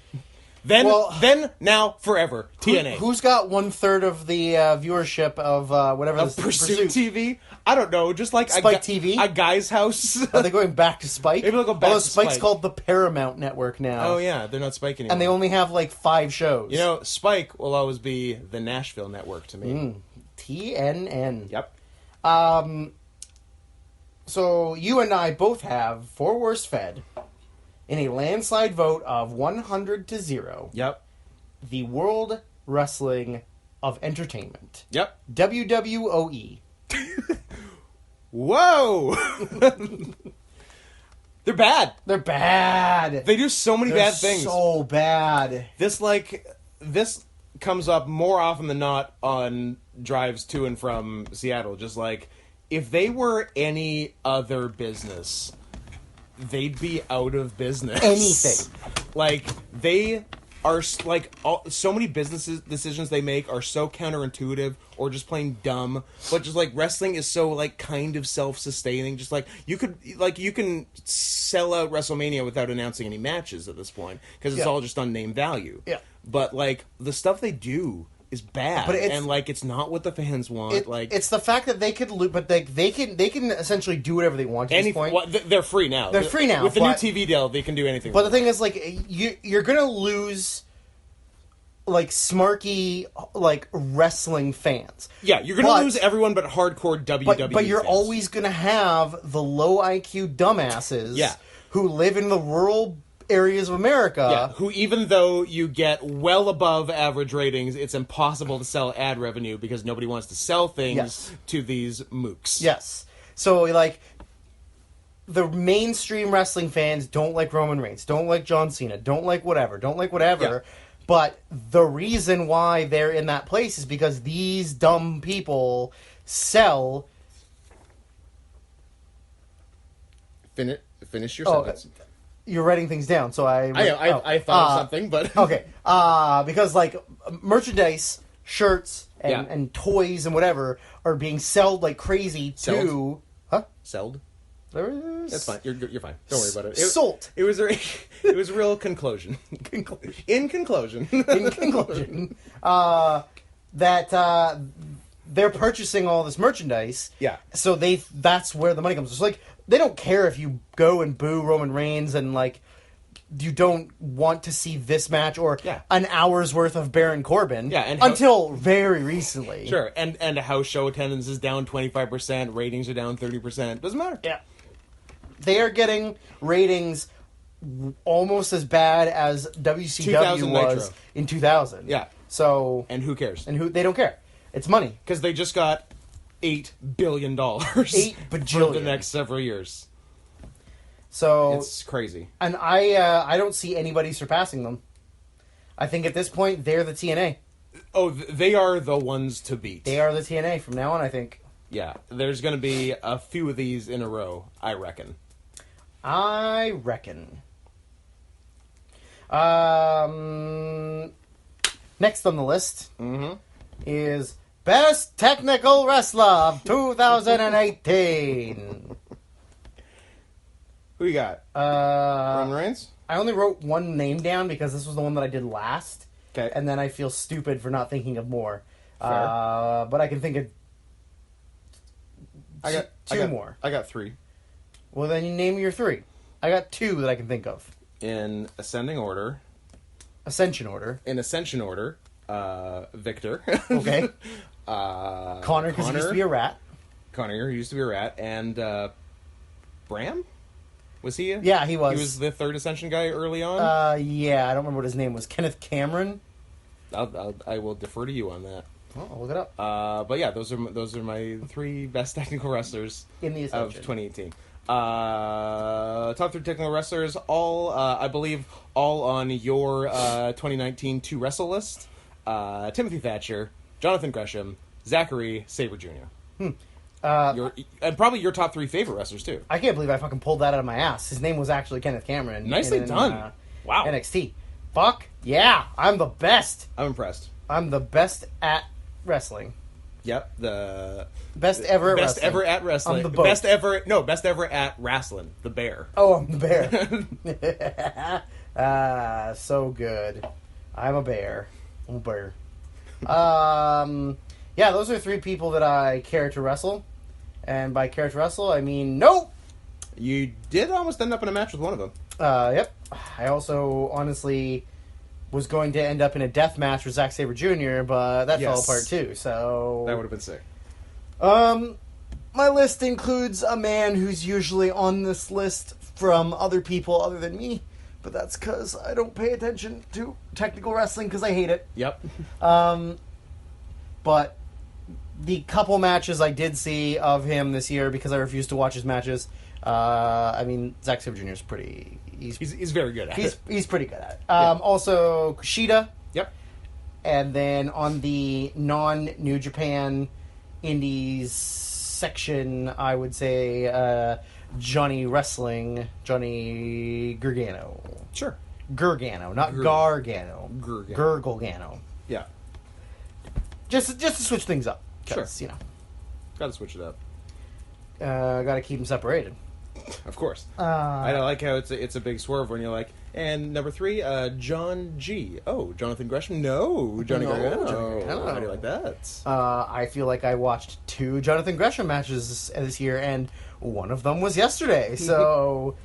A: Then, now, forever. TNA.
B: Who's got 1/3 of the viewership of whatever this
A: Pursuit TV? I don't know. Just like
B: Spike TV,
A: a guy's house.
B: Are they going back to Spike?
A: Maybe they'll go back.
B: Although
A: to
B: Spike's
A: Spike.
B: called the Paramount Network now.
A: Oh yeah, they're not Spike anymore,
B: and they only have like 5 shows.
A: You know, Spike will always be the Nashville Network to me.
B: TNN.
A: Yep.
B: So you and I both have for worst Fed. In a landslide vote of 100-0.
A: Yep.
B: The World Wrestling of Entertainment.
A: Yep.
B: WWOE.
A: Whoa! They're bad.
B: They're bad.
A: They do so many bad things.
B: So bad.
A: This comes up more often than not on drives to and from Seattle. Just like, if they were any other business, they'd be out of business.
B: Anything.
A: Like, they are, like, so many decisions they make are so counterintuitive or just plain dumb. But just, like, wrestling is so, like, kind of self-sustaining. Just, like, you can sell out WrestleMania without announcing any matches at this point. Because it's all just on name value.
B: Yeah.
A: But, like, the stuff they do is bad, and like it's not what the fans want.
B: It's the fact that they could, but they can essentially do whatever they want at this point.
A: They're free now.
B: They're free now
A: with the new TV deal. They can do anything.
B: But the thing is, like, you're gonna lose like smarky like wrestling fans.
A: Yeah, you're gonna lose everyone but hardcore WWE.
B: But you're
A: fans.
B: always gonna have the low IQ dumbasses. Who live in the rural areas of America.
A: Who, even though you get well above average ratings, it's impossible to sell ad revenue because nobody wants to sell things to these mooks.
B: Yes. So, like, the mainstream wrestling fans don't like Roman Reigns, don't like John Cena, don't like whatever. Yeah. But the reason why they're in that place is because these dumb people sell...
A: finish your sentence.
B: You're writing things down, so I
A: thought of something, but...
B: Okay. Because, like, merchandise, shirts, and toys and whatever are being sold like crazy to... Huh?
A: Sold?
B: That's
A: fine. You're fine. Don't worry about it.
B: Sold.
A: It was a real conclusion. In conclusion.
B: That they're purchasing all this merchandise.
A: Yeah.
B: So that's where the money comes. It's like, they don't care if you go and boo Roman Reigns and, like, you don't want to see this match or an hour's worth of Baron Corbin.
A: Yeah, and
B: until very recently.
A: Sure, and house show attendance is down 25%, ratings are down 30%. Doesn't matter.
B: Yeah. They are getting ratings almost as bad as WCW was
A: Nitro.
B: in 2000.
A: Yeah.
B: So...
A: And who cares?
B: And they don't care. It's money.
A: Because they just got $8 billion.
B: $8 bajillion.
A: For the next several years.
B: So...
A: It's crazy.
B: And I don't see anybody surpassing them. I think at this point, they're the TNA.
A: Oh, they are the ones to beat.
B: They are the TNA from now on, I think.
A: Yeah. There's going to be a few of these in a row, I reckon.
B: Next on the list is Best Technical Wrestler of 2018.
A: Who you got? Roman Reigns?
B: I only wrote one name down because this was the one that I did last.
A: Okay.
B: And then I feel stupid for not thinking of more.
A: Fair.
B: But I can think of two more.
A: I got 3.
B: Well, then you name your 3. I got 2 that I can think of.
A: In ascending order.
B: Ascension order.
A: In ascension order, Victor.
B: Okay. Connor, because he used to be a rat.
A: Connor used to be a rat. And Bram? Was he?
B: Yeah, he was.
A: He was the third ascension guy early on?
B: Yeah, I don't remember what his name was. Kenneth Cameron?
A: I will defer to you on that.
B: Oh, I'll look it up.
A: But yeah, those are my 3 best technical wrestlers
B: in the
A: of 2018. Top 3 technical wrestlers, all I believe, all on your 2019 to wrestle list. Timothy Thatcher, Jonathan Gresham, Zachary Sabre Jr. And probably your top 3 favorite wrestlers too.
B: I can't believe I fucking pulled that out of my ass. His name was actually Kenneth Cameron.
A: Nicely done. Wow.
B: NXT. Fuck yeah, I'm the best.
A: I'm impressed.
B: I'm the best at wrestling.
A: Yep, the
B: best ever at
A: best
B: wrestling.
A: ever at wrestling.
B: I'm the boat.
A: Best ever at wrestling. The bear.
B: Oh, I'm the bear. So good. I'm a bear. I'm a bear. Yeah, those are 3 people that I care to wrestle, and by care to wrestle, I mean nope.
A: You did almost end up in a match with one of them.
B: Yep. I also honestly was going to end up in a death match with Zack Sabre Jr., but that fell apart too, so...
A: That would have been sick.
B: My list includes a man who's usually on this list from other people other than me, but that's because I don't pay attention to technical wrestling because I hate it.
A: Yep.
B: But the couple matches I did see of him this year, because I refused to watch his matches, I mean, Zack Sabre Jr. is pretty...
A: He's very good at it.
B: He's pretty good at it. Also, Kushida.
A: Yep.
B: And then on the non-New Japan Indies section, I would say Johnny Gargano.
A: Sure.
B: Gargano, not Gargano. Gargano.
A: Yeah.
B: Just to switch things up.
A: Sure.
B: You know.
A: Gotta switch it up.
B: Gotta keep them separated.
A: Of course. I like how it's a big swerve when you're like, and number 3, John G. Oh, Jonathan Gresham? No, Johnny Gargano. How do you like that?
B: I feel like I watched 2 Jonathan Gresham matches this year, and one of them was yesterday. So,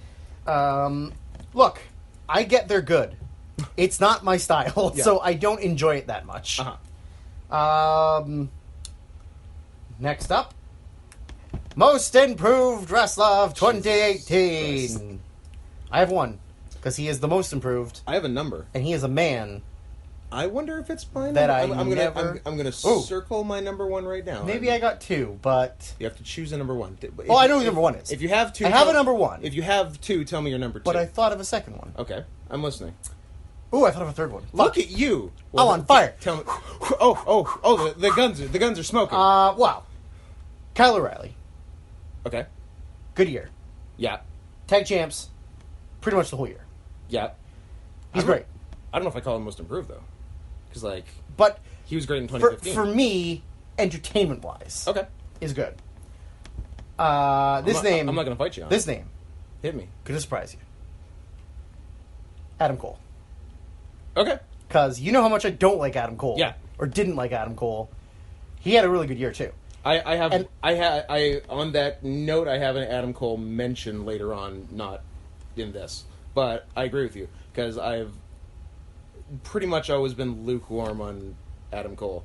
B: look, I get they're good. It's not my style, so I don't enjoy it that much. Next up. Most Improved Wrestler of 2018. I have 1, because he is the most improved.
A: I have a number.
B: And he is a man.
A: I wonder if it's my
B: that
A: number.
B: I'm
A: gonna circle my number 1 right now.
B: Maybe I got 2, but...
A: You have to choose a number 1.
B: Oh, I know who number 1 is.
A: If you have 2...
B: I have a number 1.
A: If you have 2, tell me your number 2.
B: But I thought of a second one.
A: Okay, I'm listening.
B: Ooh, I thought of a third one.
A: Look at you!
B: Well, I'm on fire!
A: Tell me... the guns are smoking.
B: Wow. Kyle O'Reilly.
A: Okay.
B: Good year.
A: Yeah.
B: tag champs pretty much the whole year.
A: Yeah.
B: He's great.
A: I don't know if I call him most improved, though. Because, like...
B: But...
A: He was great in 2015.
B: For me, entertainment-wise...
A: Okay.
B: ...is good.
A: I'm not going to fight you on
B: This name...
A: Hit me.
B: Could surprise you. Adam Cole.
A: Okay.
B: Because you know how much I don't like Adam Cole.
A: Yeah.
B: Or didn't like Adam Cole. He had a really good year, too.
A: On that note, I have an Adam Cole mention later on, not in this. But I agree with you, because I've pretty much always been lukewarm on Adam Cole.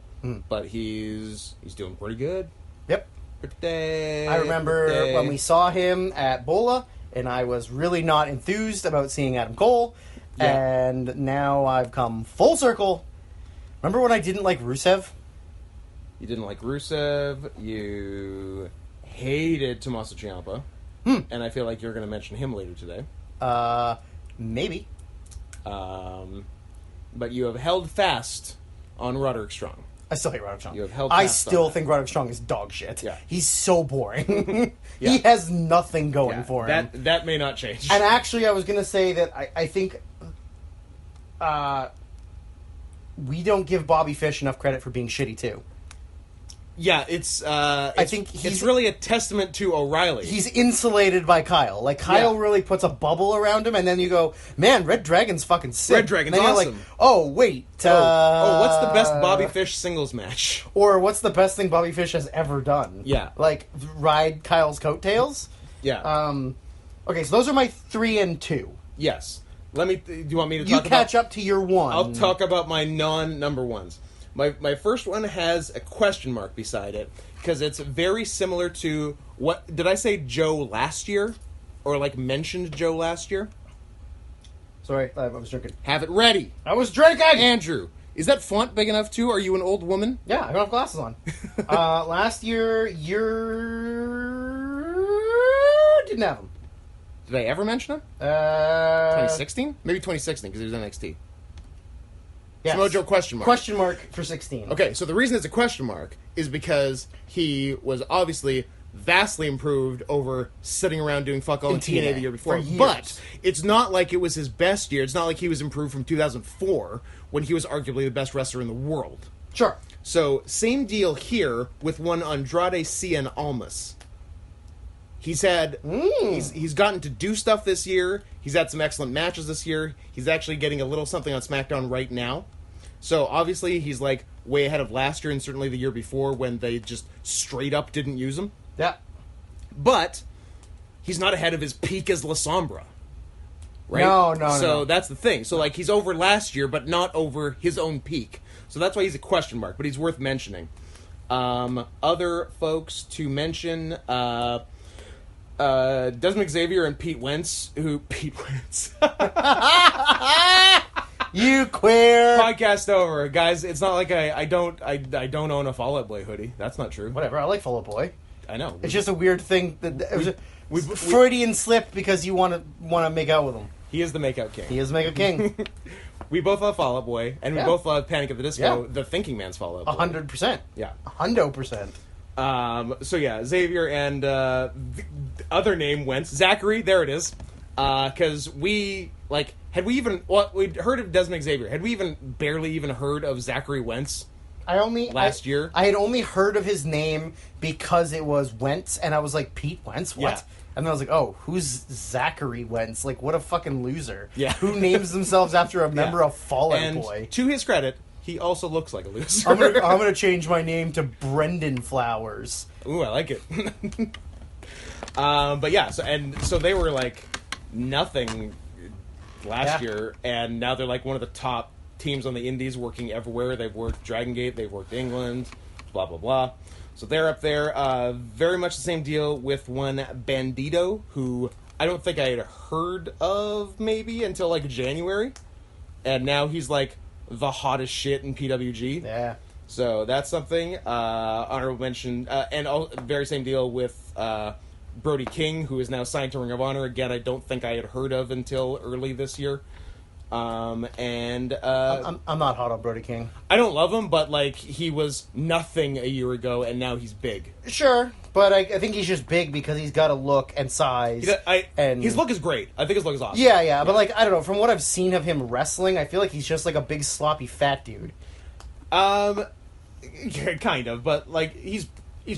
A: But he's doing pretty good.
B: Yep.
A: Pretty,
B: I remember when we saw him at Bola, and I was really not enthused about seeing Adam Cole. Yeah. And now I've come full circle. Remember when I didn't like Rusev?
A: You didn't like Rusev. You hated Tommaso Ciampa. And I feel like you're going to mention him later today.
B: Maybe.
A: But you have held fast on Roderick Strong.
B: I still hate Roderick Strong.
A: You have held
B: I
A: fast
B: still
A: on
B: think Roderick Strong is dog shit.
A: Yeah.
B: He's so boring.
A: Yeah.
B: He has nothing going for him.
A: That may not change.
B: And actually, I was going to say that I think we don't give Bobby Fish enough credit for being shitty, too.
A: Yeah, I think it's really a testament to O'Reilly.
B: He's insulated by Kyle. Like, Kyle really puts a bubble around him, and then you go, man, Red Dragon's fucking sick.
A: Red Dragon's
B: and then
A: awesome.
B: You're like, oh, wait.
A: What's the best Bobby Fish singles match?
B: Or what's the best thing Bobby Fish has ever done?
A: Yeah.
B: Like, ride Kyle's coattails?
A: Yeah.
B: Okay, so those are my 3 and 2.
A: Yes. Do you want me to talk about...
B: You catch up to your 1.
A: I'll talk about my non-number ones. My first one has a question mark beside it, because it's very similar to what... Did I say Joe last year? Or, like, mentioned Joe last year?
B: Sorry, I was drinking.
A: Have it ready.
B: I was drinking!
A: Andrew, is that font big enough, too? Are you an old woman?
B: Yeah, I don't have glasses on. Last year, didn't have them.
A: Did I ever mention him? 2016? Maybe 2016, because he was NXT. Yes. Mojo question mark.
B: Question mark for 16.
A: Okay, so the reason it's a question mark is because he was obviously vastly improved over sitting around doing fuck all in TNA the year before. But it's not like it was his best year. It's not like he was improved from 2004 when he was arguably the best wrestler in the world.
B: Sure.
A: So, same deal here with one Andrade Cien Almas. He's had... He's gotten to do stuff this year. He's had some excellent matches this year. He's actually getting a little something on SmackDown right now. So, obviously, he's, like, way ahead of last year and certainly the year before when they just straight up didn't use him.
B: Yeah.
A: But he's not ahead of his peak as La Sombra. Right?
B: No.
A: So, that's the thing. So, like, he's over last year, but not over his own peak. So, that's why he's a question mark, but he's worth mentioning. Other folks to mention... Desmond Xavier and Pete Wentz, Pete Wentz.
B: You queer.
A: Podcast over, guys. It's not like I don't own a Fall Out Boy hoodie. That's not true.
B: Whatever. I like Fall Out Boy.
A: I know.
B: It's just a weird thing that it was a Freudian slip because you want to make out with him.
A: He is the makeout king.
B: He is the makeout king.
A: We both love Fall Out Boy, and we both love Panic at the Disco. The Thinking Man's Fall Out Boy.
B: 100%.
A: Yeah.
B: 100%.
A: So yeah, Xavier and the other name Wentz, Zachary. There it is. Because we'd heard of Desmond Xavier. Had we barely even heard of Zachary Wentz? Last year.
B: I had only heard of his name because it was Wentz, and I was like, Pete Wentz? What? Yeah. And then I was like, oh, who's Zachary Wentz? Like, what a fucking loser.
A: Yeah.
B: Who names themselves after a member of Fall Out Boy?
A: To his credit, he also looks like a loser.
B: I'm gonna change my name to Brendan Flowers.
A: Ooh, I like it. But yeah, so they were like nothing last year, and now they're like one of the top teams on the indies, working everywhere. They've worked Dragon Gate, they've worked England, blah blah blah. So they're up there. Very much the same deal with one Bandito, who I don't think I had heard of maybe until like January, and now he's like the hottest shit in PWG.
B: Yeah.
A: So that's something. Honorable mention, and very same deal with Brody King, who is now signed to Ring of Honor. Again, I don't think I had heard of until early this year. And
B: I'm not hot on Brody King.
A: I don't love him, but like he was nothing a year ago, and now he's big.
B: Sure, but I think he's just big because he's got a look and size.
A: And his look is great. I think his look is awesome.
B: Yeah, but like I don't know. From what I've seen of him wrestling, I feel like he's just like a big sloppy fat dude.
A: Kind of, but like he's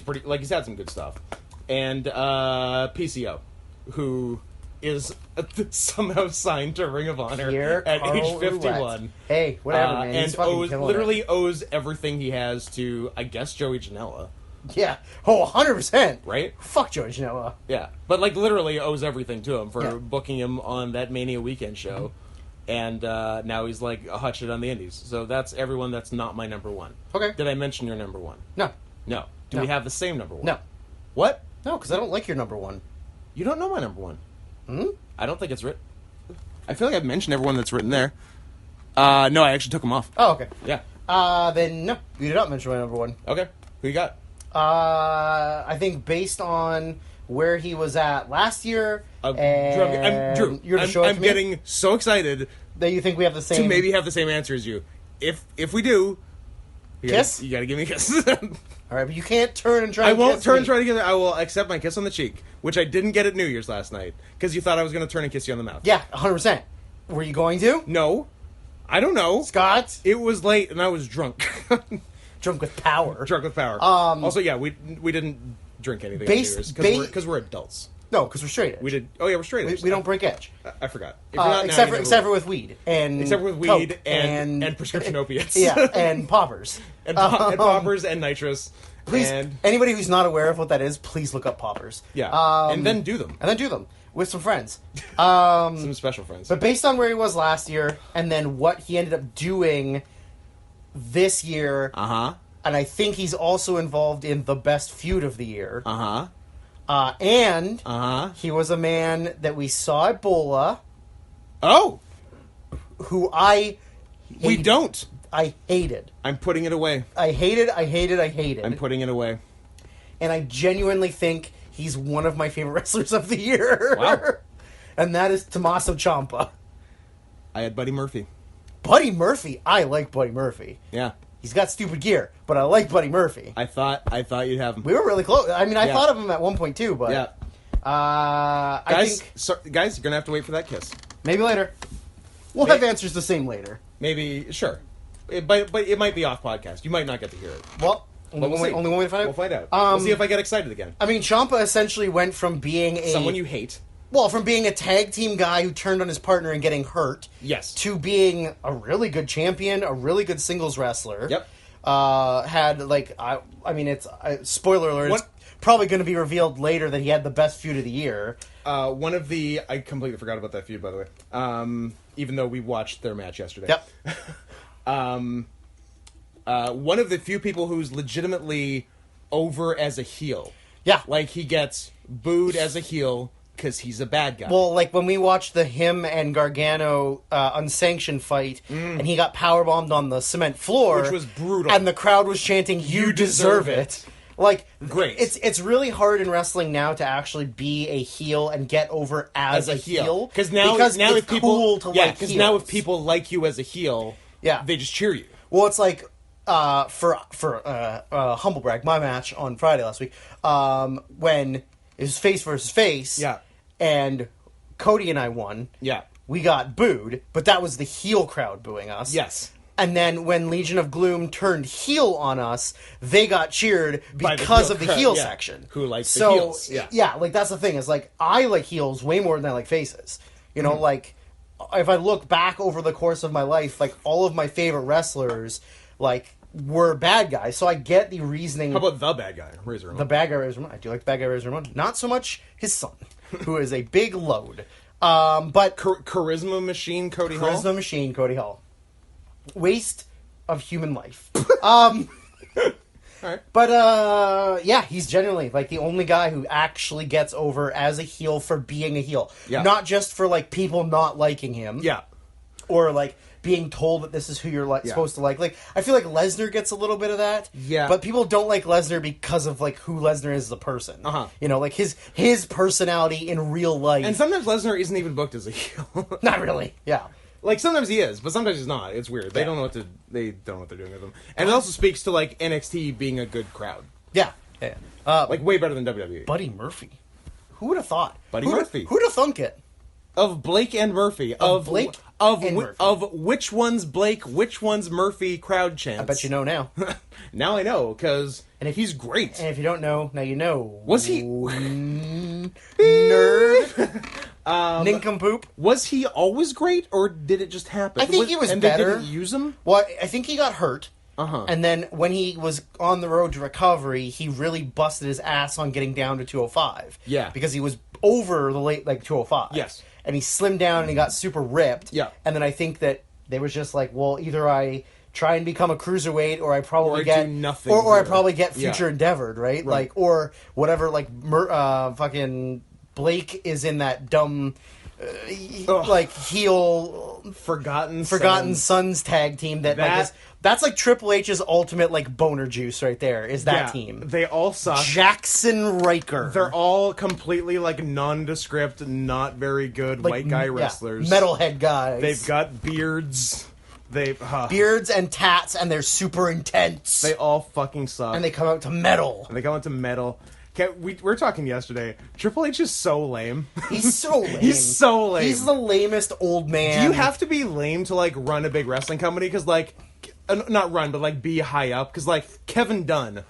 A: pretty. Like he's had some good stuff, and PCO, who is somehow signed to Ring of Honor
B: Pierre
A: at
B: Carl
A: age 51.
B: Ouellette. Hey, whatever, man. He's fucking killing
A: literally
B: it.
A: owes everything he has to, I guess, Joey Janela.
B: Yeah. Oh, 100%.
A: Right?
B: Fuck Joey Janela.
A: Yeah. But, like, literally owes everything to him for booking him on that Mania weekend show. And now he's, like, a hot shit on the indies. So that's everyone that's not my number one.
B: Okay.
A: Did I mention your number one?
B: No.
A: No. Do
B: No.
A: we have the same number one?
B: No.
A: What?
B: No, because I don't like your number one.
A: You don't know my number one.
B: Hmm?
A: I don't think it's written. I feel like I've mentioned everyone that's written there. No, I actually took them off.
B: Oh, okay.
A: Yeah.
B: Then no, you did not mention my number one.
A: Okay. Who you got?
B: I think based on where he was at last year,
A: Drew,
B: you're to show it
A: I'm
B: to me,
A: getting so excited
B: that you think we have the same.
A: to maybe have the same answer as you. If we do,
B: Kiss?
A: You gotta give me a kiss.
B: All right, but you can't turn and try.
A: I
B: and
A: won't
B: kiss
A: turn
B: me.
A: and try to get it. I will accept my kiss on the cheek, which I didn't get at New Year's last night because you thought I was going to turn and kiss you on the mouth.
B: Yeah, 100%. Were you going to?
A: No, I don't know.
B: Scott?
A: It was late and I was drunk.
B: Drunk with power.
A: Drunk with power. Also, yeah, we didn't drink anything on New Year's because we're adults.
B: No, because we're straight edge.
A: We did. Oh yeah, we're straight edge.
B: We don't break edge.
A: I forgot. If you're not now,
B: except
A: you
B: for
A: never
B: except for
A: will.
B: with weed and
A: Except for with weed
B: coke
A: and prescription opiates.
B: Yeah, and poppers.
A: and poppers and nitrous.
B: Please,
A: And,
B: anybody who's not aware of what that is, please look up poppers.
A: yeah, and then do them.
B: And then do them with some friends.
A: Some special friends.
B: But based on where he was last year, and then what he ended up doing this year, and I think he's also involved in the best feud of the year. And he was a man that we saw at Bola,
A: Oh,
B: who I
A: we
B: hated.
A: don't.
B: I hated.
A: I'm putting it away.
B: I hated.
A: I'm putting it away.
B: And I genuinely think he's one of my favorite wrestlers of the year.
A: Wow.
B: And that is Tommaso Ciampa.
A: I had Buddy Murphy.
B: Buddy Murphy. I like Buddy Murphy.
A: Yeah,
B: He's got stupid gear, but I like Buddy Murphy.
A: I thought you'd have him.
B: We were really close. I mean, I
A: Yeah.
B: thought of him at one point too, but
A: Yeah,
B: I think
A: guys, you're gonna have to wait for that kiss.
B: maybe later. We'll have answers the same later.
A: Maybe, sure, but it might be off podcast. You might not get to hear it.
B: Well,
A: But we'll see.
B: only one way to find out.
A: We'll find out. We'll see if I get excited again.
B: I mean, Ciampa essentially went from being
A: Someone you hate.
B: from being a tag team guy who turned on his partner and getting hurt,
A: Yes.
B: to being a really good champion, a really good singles wrestler.
A: Yep.
B: Had like I mean, it's spoiler alert. It's
A: What?
B: probably going to be revealed later that he had the best feud of the year.
A: One of the I completely forgot about that feud, by the way. Even though we watched their match yesterday.
B: Yep.
A: One of the few people who's legitimately over as a heel.
B: Yeah.
A: Like he gets booed as a heel because he's a bad guy.
B: Well, like when we watched the him and Gargano unsanctioned fight, and he got powerbombed on the cement floor,
A: Which was brutal.
B: and the crowd was chanting, "You deserve it." Like,
A: Great.
B: It's really hard in wrestling now to actually be a heel and get over as a heel.
A: Because now
B: it's
A: if people
B: cool to like
A: because now if
B: heels.
A: people like you as a heel,
B: Yeah.
A: they just cheer you.
B: Well, it's like for humble brag, my match on Friday last week, when it was face versus face,
A: Yeah.
B: and Cody and I won.
A: Yeah.
B: We got booed, but that was the heel crowd booing us.
A: Yes.
B: And then when Legion of Gloom turned heel on us, they got cheered
A: By the
B: because
A: heel
B: of the
A: crowd,
B: heel
A: yeah.
B: section.
A: Who likes the
B: So,
A: heels, yeah.
B: like that's the thing. Is like I like heels way more than I like faces. You
A: Mm-hmm.
B: know, like if I look back over the course of my life, like all of my favorite wrestlers, like were bad guys. So I get the reasoning.
A: How about the bad guy, Razor Ramon?
B: The bad guy Razor Ramon? I do like the bad guy Razor Ramon. Not so much his son, who is a big load. But
A: Charisma machine Cody Hall.
B: Charisma machine Cody Hall. Waste of human life.
A: All right.
B: But yeah, he's genuinely like the only guy who actually gets over as a heel for being a heel.
A: Yeah.
B: Not just for like people not liking him.
A: Yeah.
B: Or like being told that this is who you're supposed to like. Like I feel like Lesnar gets a little bit of that.
A: Yeah.
B: But people don't like Lesnar because of like who Lesnar is as a person.
A: Uh-huh.
B: You know, like his personality in real life.
A: And sometimes Lesnar isn't even booked as a heel.
B: Not really. Yeah.
A: Like, sometimes he is, but sometimes he's not. It's weird. They don't know what they're doing with him. And it also speaks to, like, NXT being a good crowd.
B: Yeah.
A: Like, way better than WWE.
B: Buddy Murphy. Who would have thought?
A: Murphy.
B: Who'd have thunk it?
A: Of Blake and Murphy. Of which one's Blake, which one's Murphy crowd chants.
B: I bet you know now.
A: Now I know, because he's great.
B: And if you don't know, now you know.
A: Was he...
B: Nerd? Nincompoop?
A: Was he always great, or did it just happen?
B: I think he was
A: and
B: better.
A: They didn't use him?
B: Well, I think he got hurt.
A: Uh-huh.
B: And then when he was on the road to recovery, he really busted his ass on getting down to 205.
A: Yeah.
B: Because he was over the late, 205.
A: Yes.
B: And he slimmed down and he got super ripped.
A: Yeah.
B: And then I think that they was just like, well, either I try and become a cruiserweight, or I probably
A: do nothing.
B: Or I probably get future endeavored, right?
A: Right.
B: Like, or whatever, fucking Blake is in that dumb... heel Forgotten Sons tag team that's like Triple H's ultimate boner juice right there is that team.
A: They all suck.
B: Jackson Riker.
A: They're all completely nondescript, not very good white guy wrestlers.
B: Metalhead guys.
A: They've got beards.
B: Beards and tats, and they're super intense.
A: They all fucking suck.
B: And they come out to metal.
A: We were talking yesterday. Triple H is so lame.
B: He's so lame.
A: He's so lame.
B: He's the lamest old man.
A: Do you have to be lame to run a big wrestling company? Because not run, but be high up. Because Kevin Dunn,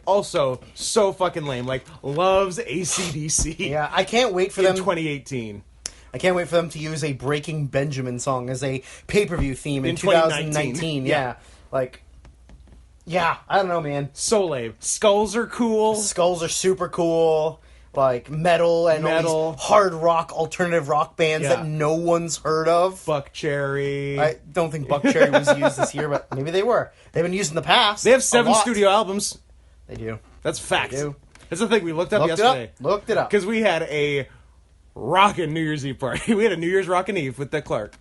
A: also so fucking lame. Loves AC/DC.
B: Yeah, I can't wait for them.
A: 2018.
B: I can't wait for them to use a Breaking Benjamin song as a pay-per-view theme in 2019. Yeah. Yeah, I don't know, man.
A: So lame. Skulls are cool.
B: Skulls are super cool. Metal and all these hard rock, alternative rock bands that no one's heard of.
A: Buck Cherry.
B: I don't think Buck Cherry was used this year, but maybe they were. They've been used in the past.
A: They have 7 studio albums.
B: They do.
A: That's fact.
B: They do.
A: That's the thing we looked up yesterday.
B: Looked it up.
A: Because we had a rockin' New Year's Eve party. We had a New Year's rockin' Eve with Dick Clark.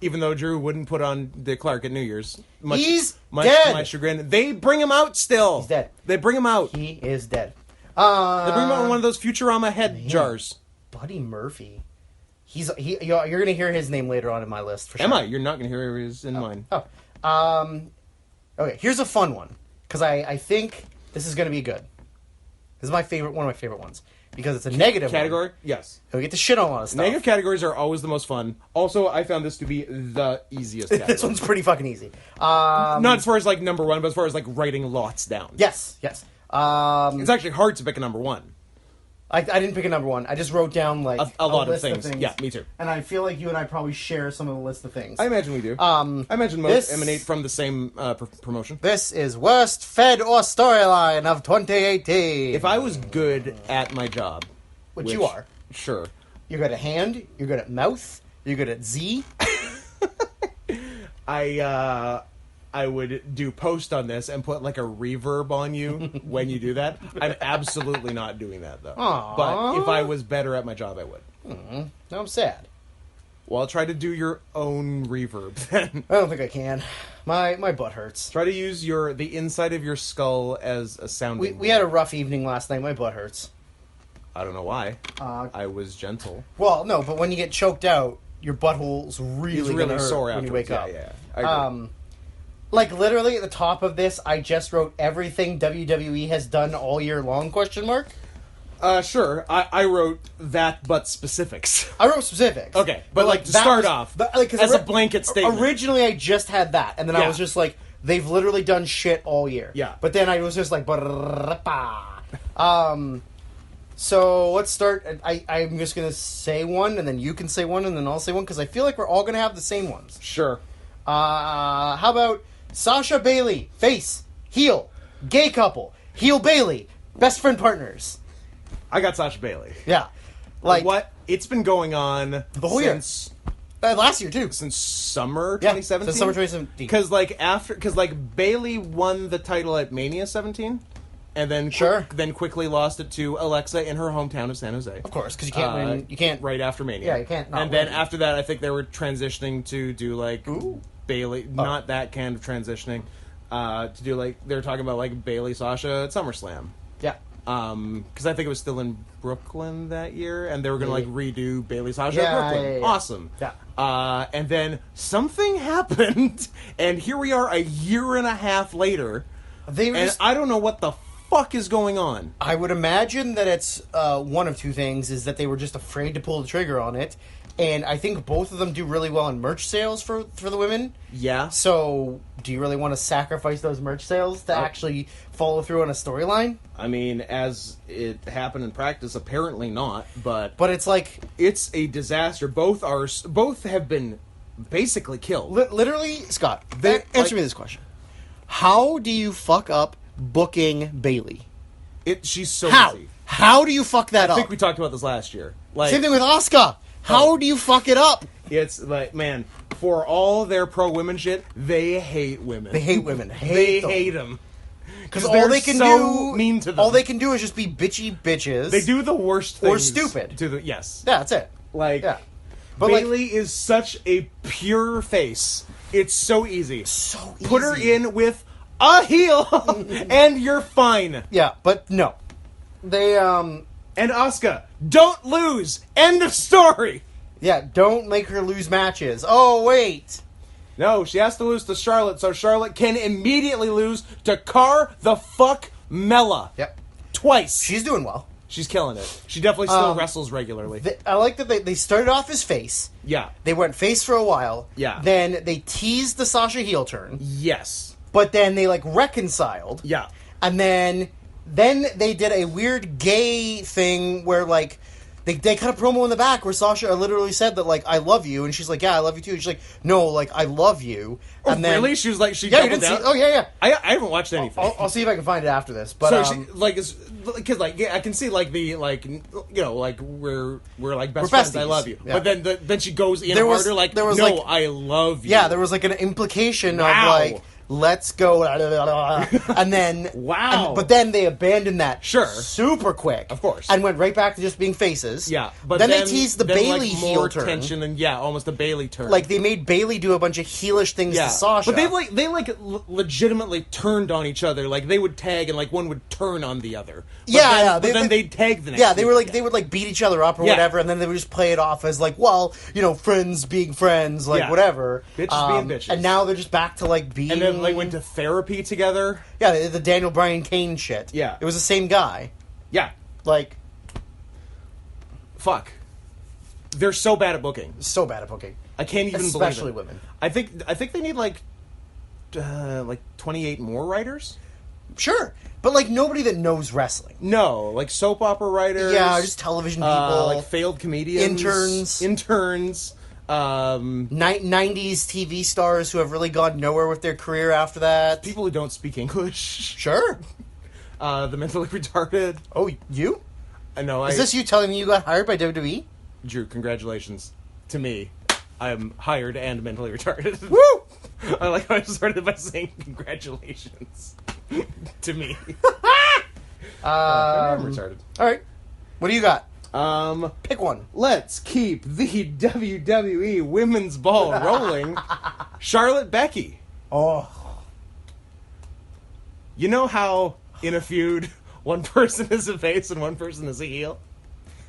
A: Even though Drew wouldn't put on Dick Clark at New Year's.
B: He's
A: dead.
B: To
A: my chagrin. They bring him out still.
B: He's dead.
A: They bring him out.
B: He is dead.
A: They bring him out in one of those Futurama head jars.
B: Buddy Murphy. You're going to hear his name later on in my list, for sure.
A: Am I? You're not going to hear his in mine.
B: Okay, here's a fun one. Because I think this is going to be good. This is one of my favorite ones. Because it's a negative
A: category?
B: One.
A: Yes.
B: We get to shit on a lot of stuff.
A: Negative categories are always the most fun. Also, I found this to be the easiest category.
B: This one's pretty fucking easy.
A: Not as far as number one, but as far as writing lots down.
B: Yes.
A: It's actually hard to pick a number one.
B: I didn't pick a number one. I just wrote down
A: a lot of things. Yeah, me too.
B: And I feel like you and I probably share some of the list of things.
A: I imagine we do. I imagine most emanate from the same promotion.
B: This is worst fed or storyline of 2018.
A: If I was good at my job,
B: which you are,
A: sure.
B: You're good at hand. You're good at mouth. You're good at Z.
A: I would do post on this and put a reverb on you when you do that. I'm absolutely not doing that, though.
B: Aww.
A: But if I was better at my job, I would.
B: Now I'm sad.
A: Well, I'll try to do your own reverb then.
B: I don't think I can. My butt hurts.
A: Try to use the inside of your skull as a sounding
B: We had a rough evening last night. My butt hurts.
A: I don't know why. I was gentle.
B: Well, no, but when you get choked out, your butthole's really hurt
A: sore
B: when you wake up.
A: Yeah, I agree.
B: Literally at the top of this, I just wrote everything WWE has done all year long, ?
A: Sure. I wrote that, but specifics.
B: I wrote specifics.
A: Okay, but to start off, as a blanket statement.
B: Originally, I just had that, and then I was just they've literally done shit all year.
A: Yeah.
B: But then I was just so let's start. I'm just going to say one, and then you can say one, and then I'll say one, because I feel like we're all going to have the same ones.
A: Sure.
B: How about Sasha Bailey, face, heel, gay couple, heel Bailey, best friend partners?
A: I got Sasha Bailey.
B: Yeah.
A: What? It's been going on
B: the whole year. Last year, too.
A: Since summer 2017?
B: Since summer 2017.
A: Because, Bailey won the title at Mania 17, and then then quickly lost it to Alexa in her hometown of San Jose.
B: Of course, because you can't win. You can't.
A: Right after Mania.
B: Yeah, you can't not
A: And
B: win.
A: then after that, I think they were transitioning to do, Bailey, not that kind of transitioning, to do, they were talking about, Bailey Sasha at SummerSlam.
B: Yeah.
A: Because I think it was still in Brooklyn that year, and they were going to redo Bailey Sasha at Brooklyn.
B: Yeah.
A: Awesome.
B: Yeah.
A: And then something happened, and here we are a year and a half later, and I don't know what the fuck is going on.
B: I would imagine that it's one of two things, is that they were just afraid to pull the trigger on it, and I think both of them do really well in merch sales for the women.
A: Yeah.
B: So, do you really want to sacrifice those merch sales to actually follow through on a storyline?
A: I mean, as it happened in practice, apparently not, but
B: it's like...
A: It's a disaster. Both have been basically killed.
B: Literally, Scott, answer me this question. How do you fuck up booking Bailey?
A: She's so busy.
B: How do you fuck that up?
A: I think we talked about this last year.
B: Same thing with Asuka. How do you fuck it up?
A: It's like, man, for all their pro-women shit, they hate women.
B: They hate women.
A: They hate them.
B: Because all they can do...
A: mean to them.
B: All they can do is just be bitchy bitches.
A: They do the worst things.
B: Or stupid.
A: Yes.
B: Yeah, that's it.
A: Like,
B: yeah. But
A: Bailey is such a pure face. It's so easy.
B: So easy.
A: Put her in with a heel, and you're fine.
B: Yeah, but no. They,
A: And Asuka, don't lose. End of story.
B: Yeah, don't make her lose matches. Oh, wait.
A: No, she has to lose to Charlotte, so Charlotte can immediately lose to Mella.
B: Yep.
A: Twice.
B: She's doing well.
A: She's killing it. She definitely still wrestles regularly.
B: I like that they started off as face.
A: Yeah.
B: They went face for a while.
A: Yeah.
B: Then they teased the Sasha heel turn.
A: Yes.
B: But then they, reconciled.
A: Yeah.
B: And then they did a weird gay thing where, they cut a promo in the back where Sasha literally said that, I love you. And she's like, yeah, I love you too. And she's like, no, I love you.
A: Oh,
B: and then,
A: really? She was like, she
B: yeah,
A: doubled down?
B: Oh, yeah.
A: I haven't watched anything.
B: I'll see if I can find it after this. But,
A: so because, I can see, we're best friends,
B: besties.
A: I love you.
B: Yeah.
A: But then she goes in
B: There
A: harder,
B: was,
A: no, I love you.
B: Yeah, there was, an implication
A: Wow.
B: of, let's go, and then...
A: Wow.
B: But then they abandoned that
A: Sure.
B: super quick.
A: Of course.
B: And went right back to just being faces.
A: Yeah. But
B: then they teased the Bailey heel
A: more
B: turn.
A: tension and, almost a Bailey turn.
B: They made Bailey do a bunch of heelish things to Sasha.
A: But they legitimately turned on each other. They would tag and, one would turn on the other. But then they'd tag the next
B: Yeah, they
A: week.
B: would, beat each other up or whatever, and then they would just play it off as, friends being friends, whatever.
A: Bitches being bitches.
B: And now they're just back to, being...
A: And then, went to therapy together.
B: Yeah, the Daniel Bryan Kane shit.
A: Yeah.
B: It was the same guy.
A: Yeah. Fuck. They're so bad at booking.
B: So bad at booking.
A: I can't even believe it.
B: Especially women.
A: I think they need 28 more writers.
B: Sure, but nobody that knows wrestling.
A: No, soap opera writers.
B: Yeah, just television people.
A: Failed comedians. Interns.
B: 90s TV stars who have really gone nowhere with their career after that.
A: People who don't speak English.
B: Sure.
A: The mentally retarded.
B: Oh, you?
A: No,
B: Is this you telling me you got hired by WWE?
A: Drew, congratulations to me. I am hired and mentally retarded.
B: Woo!
A: I like how I started by saying congratulations to me. I'm retarded.
B: All right. What do you got?
A: Pick one. Let's keep the WWE women's ball rolling. Charlotte Becky.
B: Oh.
A: You know how in a feud one person is a face and one person is a heel?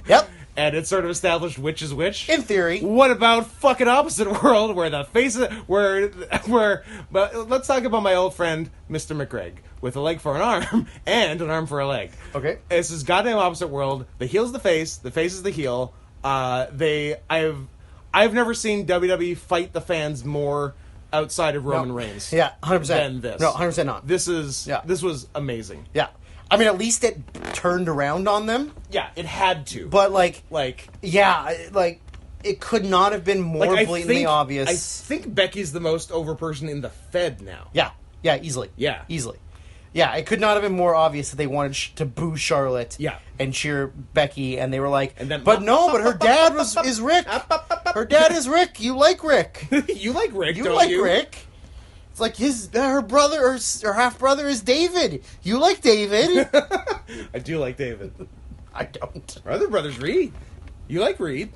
B: Yep.
A: And it's sort of established which is which.
B: In theory.
A: What about fucking opposite world where the face but let's talk about my old friend Mr. McGregor with a leg for an arm and an arm for a leg.
B: Okay.
A: It's this goddamn opposite world. The heel's the face is the heel. I've never seen WWE fight the fans more outside of Roman Reigns.
B: Yeah, 100%.
A: Than this.
B: No, 100% not.
A: This was amazing.
B: Yeah. I mean, at least it turned around on them.
A: Yeah, it had to.
B: But, it could not have been more blatantly obvious.
A: I think Becky's the most over person in the Fed now.
B: Yeah. Yeah, easily.
A: Yeah.
B: Easily. Yeah, it could not have been more obvious that they wanted to boo Charlotte and cheer Becky, and they were like, but her dad is Rick. Her dad is Rick. You like Rick.
A: You like Rick,
B: you like Rick. It's like her brother or her half brother is David. You like David.
A: I do like David.
B: I don't.
A: Our other brother's Reed. You like Reed.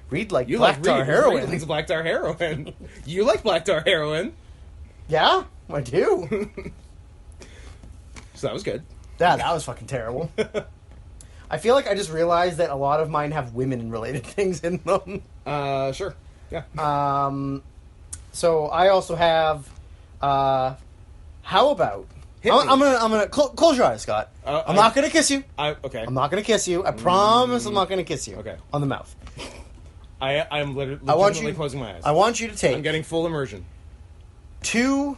B: Reed like Black Tar heroin.
A: Reed likes Black Tar heroin. You like Black Tar heroin.
B: Yeah, I do.
A: So that was good.
B: Yeah, that was fucking terrible. I feel like I just realized that a lot of mine have women-related things in them.
A: Sure. Yeah.
B: So I also have. How about?
A: Hit
B: I'm
A: me.
B: gonna close your eyes, Scott. I'm not gonna kiss you.
A: Okay.
B: I'm not gonna kiss you. I promise I'm not gonna kiss you.
A: Okay.
B: On the mouth.
A: I'm legitimately closing my eyes.
B: I want you to take.
A: I'm getting full immersion.
B: Two.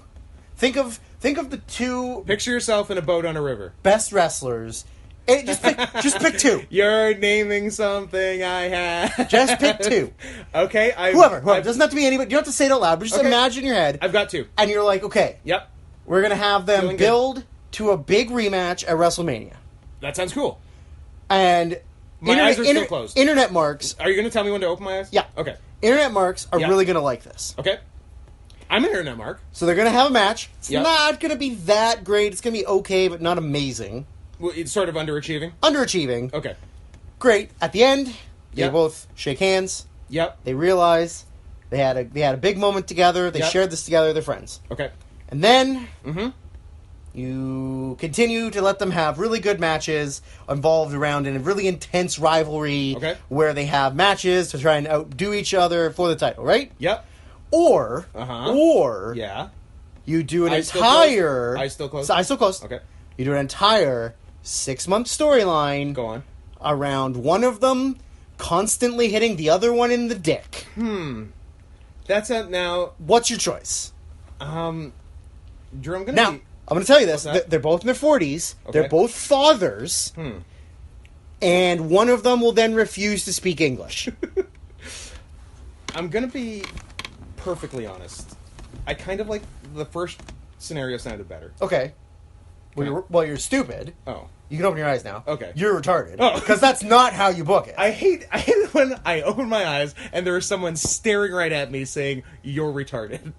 B: Think of the two
A: Picture yourself in a boat on a river.
B: best wrestlers. Just pick two.
A: You're naming something I have.
B: Just pick two.
A: Okay.
B: Whoever. It doesn't have to be anybody. You don't have to say it out loud, but just
A: Okay.
B: imagine in your head.
A: I've got two.
B: And you're like, okay,
A: Yep.
B: we're going to have them
A: Feeling good.
B: build to a big rematch at WrestleMania.
A: That sounds cool.
B: And
A: My eyes are still closed.
B: Internet marks.
A: Are you going to tell me when to open my eyes?
B: Yeah.
A: Okay.
B: Internet marks are
A: Yeah.
B: really going to like this.
A: Okay. I'm an internet mark.
B: So they're going to have a match. It's
A: Yep.
B: not going to be that great. It's going to be okay, but not amazing.
A: Well, it's sort of underachieving.
B: Underachieving.
A: Okay.
B: Great. At the end, they
A: Yep.
B: both shake hands.
A: Yep.
B: They realize they had a big moment together. They
A: Yep.
B: shared this together. They're friends.
A: Okay.
B: And then
A: Mm-hmm.
B: you continue to let them have really good matches involved around in a really intense rivalry
A: Okay.
B: where they have matches to try and outdo each other for the title, right?
A: Yep.
B: Or
A: Yeah.
B: you do an
A: Eyes still
B: entire
A: closed? Eyes still closed?
B: Eyes still closed.
A: Okay.
B: You do an entire 6-month storyline
A: Go on.
B: around one of them constantly hitting the other one in the dick.
A: That's it now.
B: What's your choice?
A: Drew, I'm gonna
B: Now,
A: be...
B: I'm going to tell you this.
A: What's that?
B: They're both in their 40s.
A: Okay.
B: They're both fathers. And one of them will then refuse to speak English.
A: I'm gonna be perfectly honest. I kind of like the first scenario sounded better.
B: Okay. Well, you're stupid.
A: Oh.
B: You can open your eyes now.
A: Okay.
B: You're retarded.
A: Oh.
B: Because that's not how you book it.
A: I hate it when I open my eyes and there is someone staring right at me saying, "You're retarded."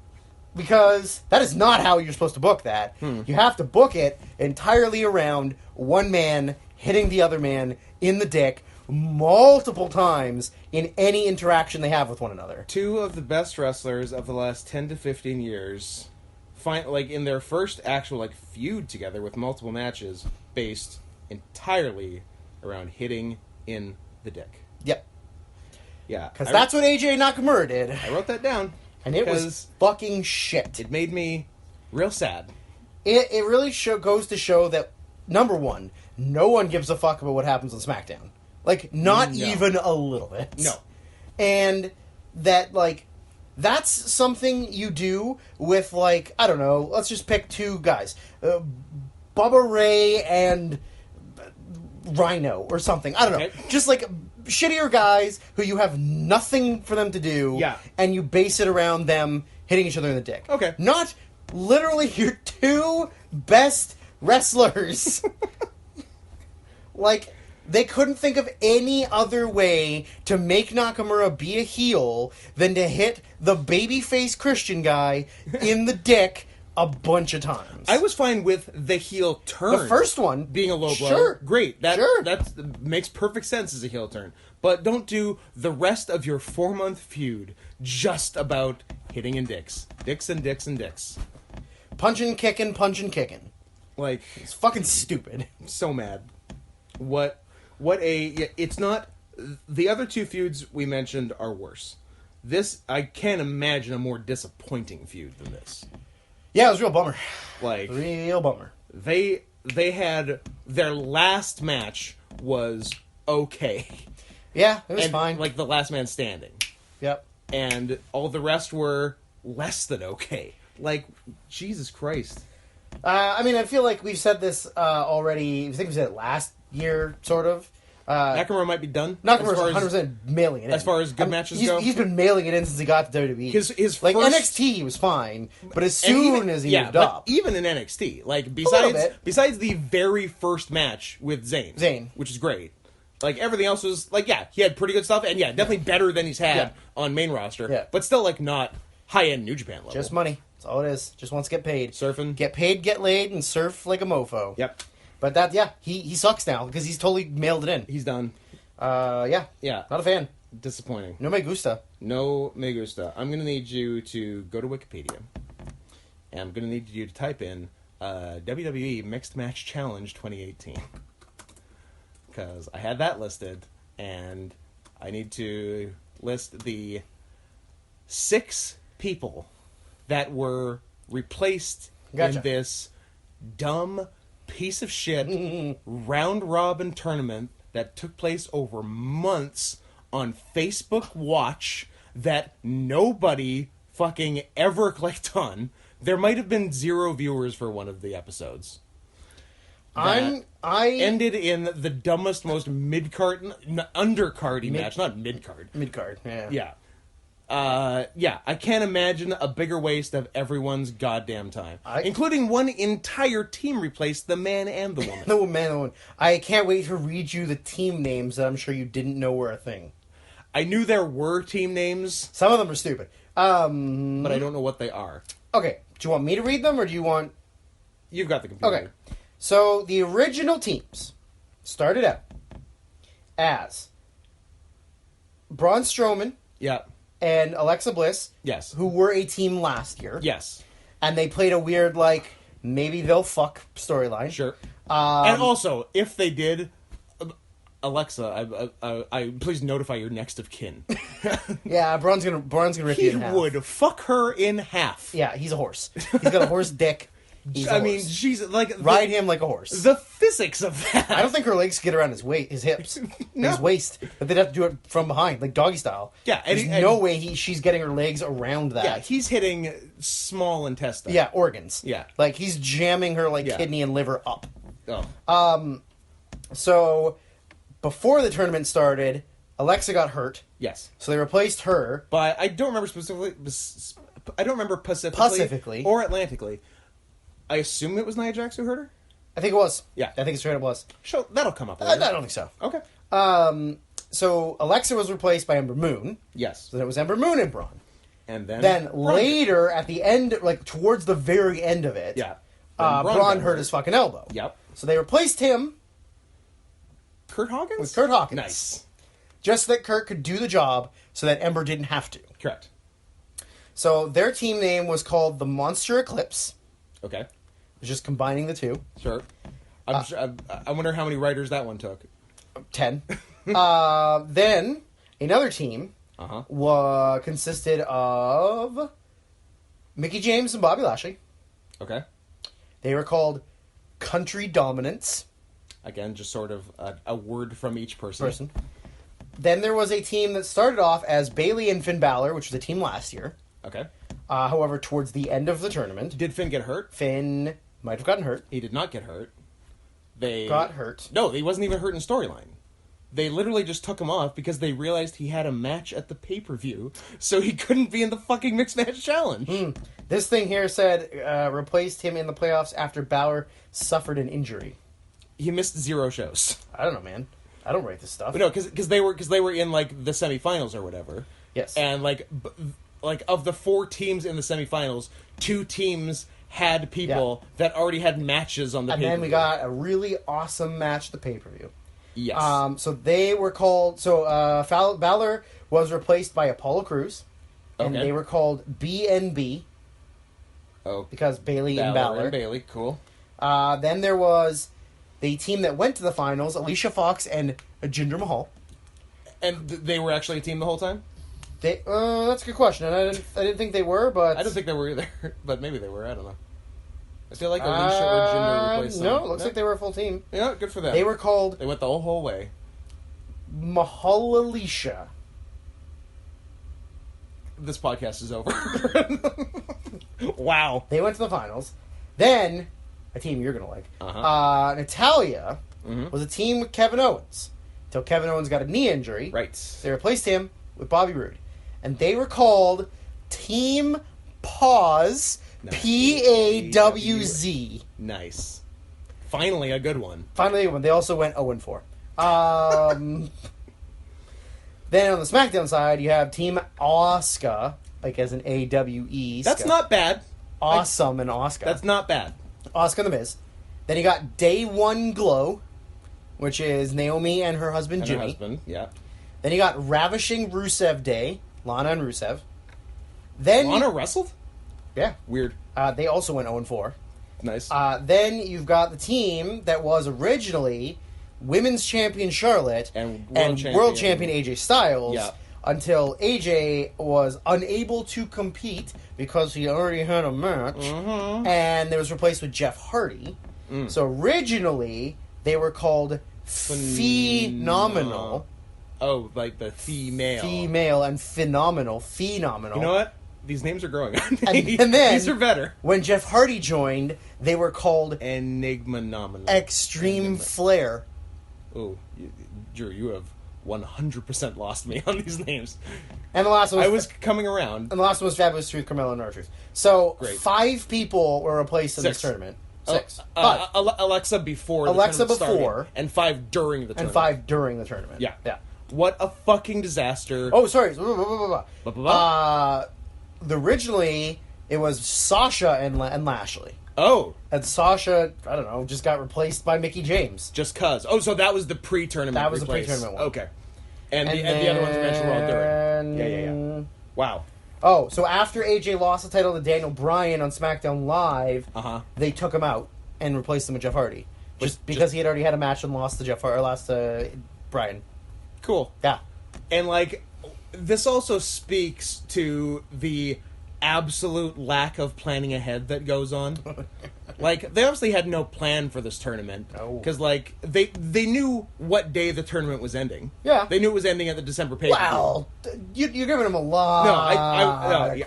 B: Because that is not how you're supposed to book that. You have to book it entirely around one man hitting the other man in the dick multiple times in any interaction they have with one another.
A: Two of the best wrestlers of the last 10 to 15 years in their first actual feud together with multiple matches based entirely around hitting in the dick.
B: Yep.
A: Yeah.
B: Because that's what AJ Nakamura did.
A: I wrote that down.
B: And it was
A: because
B: fucking shit.
A: It made me real sad.
B: It really goes to show that, number one, no one gives a fuck about what happens on SmackDown. Not
A: No.
B: even a little bit.
A: No.
B: And that, that's something you do with, I don't know, let's just pick two guys. Bubba Ray and Rhino or something. I don't know.
A: Okay.
B: Just, shittier guys who you have nothing for them to do.
A: Yeah.
B: And you base it around them hitting each other in the dick.
A: Okay.
B: Not literally your two best wrestlers. They couldn't think of any other way to make Nakamura be a heel than to hit the babyface Christian guy in the dick a bunch of times.
A: I was fine with the heel turn.
B: The first one
A: being a low blow.
B: Sure.
A: Great. That
B: Sure.
A: makes perfect sense as a heel turn. But don't do the rest of your 4-month feud just about hitting in dicks. Dicks and dicks and dicks.
B: Punching, kicking, punching, kicking. It's fucking stupid.
A: I'm so mad. It's not... The other two feuds we mentioned are worse. This, I can't imagine a more disappointing feud than this.
B: Yeah, it was a real bummer. Real bummer.
A: They had... Their last match was okay.
B: Yeah, it was
A: And,
B: fine.
A: the last man standing.
B: Yep.
A: And all the rest were less than okay. Jesus Christ.
B: I feel like we've said this already. I think we said it last year, sort of.
A: Nakamura might be done.
B: Nakamura's 100% mailing it in.
A: As far as good matches go?
B: He's been mailing it in since he got to WWE.
A: His first...
B: NXT, he was fine. But as soon as he moved up...
A: even in NXT.
B: bit.
A: Besides the very first match with Zayn. Which is great. Everything else was, he had pretty good stuff. And, definitely better than he's had on main roster.
B: Yeah.
A: But still, not high-end New Japan level.
B: Just money. That's all it is. Just wants to get paid.
A: Surfing.
B: Get paid, get laid, and surf like a mofo.
A: Yep.
B: But he sucks now because he's totally mailed it in.
A: He's done.
B: Yeah. Not a fan.
A: Disappointing.
B: No me gusta.
A: No me gusta. I'm going to need you to go to Wikipedia. And I'm going to need you to type in WWE Mixed Match Challenge 2018. Because I had that listed, and I need to list the 6 people that were replaced
B: Gotcha.
A: in this dumb piece of shit round-robin tournament that took place over months on Facebook Watch that nobody fucking ever clicked on. There might have been 0 viewers for one of the episodes. I
B: ended
A: ended in the dumbest, most mid-card, undercardy match, not mid-card.
B: Mid-card, yeah.
A: Yeah. I can't imagine a bigger waste of everyone's goddamn time. Including one entire team replaced the man and the woman.
B: The man and the woman. I can't wait to read you the team names that I'm sure you didn't know were a thing.
A: I knew there were team names.
B: Some of them are stupid.
A: But I don't know what they are.
B: Okay, do you want me to read them, or do you want...
A: You've got the computer.
B: Okay. So, the original teams started out as Braun Strowman
A: Yeah.
B: and Alexa Bliss,
A: Yes.
B: who were a team last year.
A: Yes.
B: And they played a weird, maybe they'll fuck storyline.
A: Sure. And also, if they did, Alexa, I please notify your next of kin.
B: Yeah, Braun's gonna rip
A: He
B: you in half.
A: would fuck her in half.
B: Yeah, he's a horse. He's got a horse dick. He's a
A: I mean,
B: horse.
A: she's like...
B: Ride him like a horse.
A: The physics of that.
B: I don't think her legs get around his hips,
A: No.
B: his waist. But they'd have to do it from behind, like doggy style.
A: Yeah,
B: There's no way she's getting her legs around that.
A: Yeah, he's hitting small intestine.
B: Yeah, organs.
A: Yeah.
B: Like, he's jamming her,
A: Yeah.
B: kidney and liver up.
A: Oh.
B: So, before the tournament started, Alexa got hurt.
A: Yes.
B: So they replaced her.
A: But I don't remember specifically... I don't remember Pacifically or Atlantically. I assume it was Nia Jax who hurt her?
B: I think it was.
A: Yeah.
B: I think it straight up was.
A: Sure, that'll come up
B: I
A: later.
B: don't think so.
A: Okay.
B: So, Alexa was replaced by Ember Moon.
A: Yes.
B: So then it was Ember Moon and Braun.
A: And then...
B: Then
A: Braun-
B: later, at the end, towards the very end of it,
A: Yeah. Then
B: Braun
A: got
B: hurt his fucking elbow.
A: Yep.
B: So they replaced him
A: Kurt Hawkins?
B: with Kurt Hawkins.
A: Nice.
B: Just so that Kurt could do the job so that Ember didn't have to.
A: Correct.
B: So their team name was called the Monster Eclipse.
A: Okay.
B: Just combining the two.
A: Sure. I wonder how many writers that one took.
B: 10. Then another team consisted of Mickie James and Bobby Lashley.
A: Okay.
B: They were called Country Dominance.
A: Again, just sort of a word from each person.
B: Then there was a team that started off as Bayley and Finn Balor, which was a team last year.
A: Okay.
B: However, towards the end of the tournament,
A: Did Finn get hurt?
B: Finn might have gotten hurt.
A: He did not get hurt. They
B: Got hurt.
A: No, he wasn't even hurt in storyline. They literally just took him off because they realized he had a match at the pay-per-view, so he couldn't be in the fucking mixed match challenge.
B: This thing here said replaced him in the playoffs after Balor suffered an injury.
A: He missed 0 shows.
B: I don't know, man. I don't write this stuff.
A: But no, because they were in like the semifinals or whatever.
B: Yes.
A: And like of the 4 teams in the semifinals, 2 teams had people that already had matches on the
B: and
A: pay-per-view.
B: then we got a really awesome match at the pay-per-view.
A: Yes.
B: So they were called... So Balor was replaced by Apollo Crews. And
A: Okay.
B: they were called BNB.
A: Oh,
B: Because Bayley and
A: Balor
B: Balor.
A: and Bayley, cool.
B: Then there was the team that went to the finals, Alicia Fox and Jinder Mahal.
A: And they were actually a team the whole time?
B: That's a good question. And I didn't think they were, but...
A: I don't think they were either, but maybe they were, I don't know. I feel like Alicia or Jinder replaced them.
B: No, it looks like they were a full team.
A: Yeah, good for them.
B: They were called
A: They went the whole way.
B: Mahal Alicia.
A: This podcast is over. Wow.
B: They went to the finals. Then, a team you're going to like. Natalia was a team with Kevin Owens. Until Kevin Owens got a knee injury.
A: Right.
B: They replaced him with Bobby Roode. And they were called Team Pause.
A: Nice.
B: P-A-W-Z.
A: Nice. Finally, a good one.
B: Finally, when they also went 0-4. Then on the SmackDown side, you have Team Asuka, like as an A-W-E.
A: That's not bad.
B: Awesome and Asuka.
A: That's not bad.
B: Asuka and The Miz. Then you got Day One Glow, which is Naomi and her husband
A: And
B: Jimmy.
A: her husband, yeah.
B: Then you got Ravishing Rusev Day, Lana and Rusev. Then
A: Lana wrestled?
B: yeah,
A: Weird.
B: they also went 0-4.
A: Nice.
B: Then you've got the team that was originally Women's Champion Charlotte
A: And
B: World Champion AJ Styles
A: Yeah.
B: until AJ was unable to compete because he already had a match, and it was replaced with Jeff Hardy. So originally, they were called Phenomenal.
A: Oh, like the female.
B: Female and Phenomenal. Phenomenal.
A: You know what? These names are growing on me.
B: And then,
A: these are better.
B: When Jeff Hardy joined, they were called
A: Enigma Nominal.
B: Extreme Flair.
A: Oh, Drew, you have 100% lost me on these names.
B: And the last one
A: I was coming around.
B: And the last one was Fabulous Truth, Carmelo, and R-Truth. So,
A: Great.
B: 5 people were replaced in this tournament. 6. 5.
A: Alexa before the
B: Alexa
A: tournament
B: before.
A: started, and 5 during the tournament.
B: And 5 during the tournament.
A: Yeah.
B: Yeah.
A: What a fucking disaster.
B: Oh, sorry. Originally, it was Sasha and Lashley.
A: Oh.
B: And Sasha, I don't know, just got replaced by Mickie James.
A: Just cuz. Oh, so that was the pre-tournament
B: That was
A: replace.
B: the pre-tournament one.
A: Okay. And the other ones eventually were all during. Yeah. Wow.
B: Oh, so after AJ lost the title to Daniel Bryan on SmackDown Live, they took him out and replaced him with Jeff Hardy. Just because he had already had a match and lost to Bryan.
A: Cool.
B: Yeah.
A: And, like, this also speaks to the absolute lack of planning ahead that goes on. Like, they obviously had no plan for this tournament. Because, like, they knew what day the tournament was ending.
B: Yeah.
A: They knew it was ending at the December pay-per-view.
B: Well, you're giving him a lot.
A: No,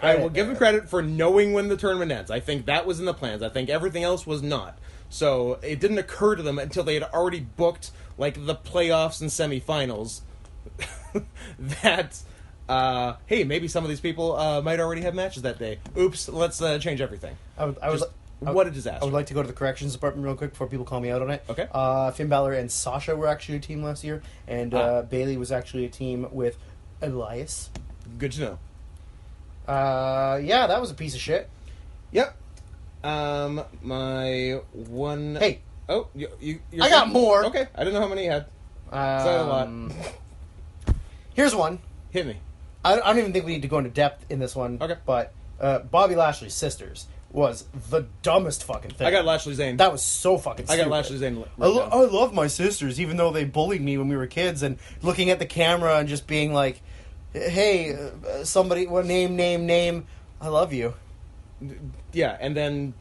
A: I will give him credit for knowing when the tournament ends. I think that was in the plans. I think everything else was not. So it didn't occur to them until they had already booked, like, the playoffs and semifinals that, hey, maybe some of these people might already have matches that day. Oops, let's change everything. What a disaster.
B: I would like to go to the corrections department real quick before people call me out on it.
A: Okay.
B: Finn Balor and Sasha were actually a team last year, and Bayley was actually a team with Elias.
A: Good to know.
B: Yeah, that was a piece of shit.
A: Yep. My one...
B: Hey.
A: Oh, you're
B: I got more.
A: Okay, I don't know how many you had. So a lot.
B: Here's one.
A: Hit me.
B: I don't even think we need to go into depth in this one.
A: Okay.
B: But Bobby Lashley's sisters was the dumbest fucking thing.
A: I got Lashley Zane.
B: That was so fucking stupid.
A: I got Lashley Zane.
B: I love my sisters, even though they bullied me when we were kids, and looking at the camera and just being like, hey, somebody, what name, I love you.
A: Yeah, and then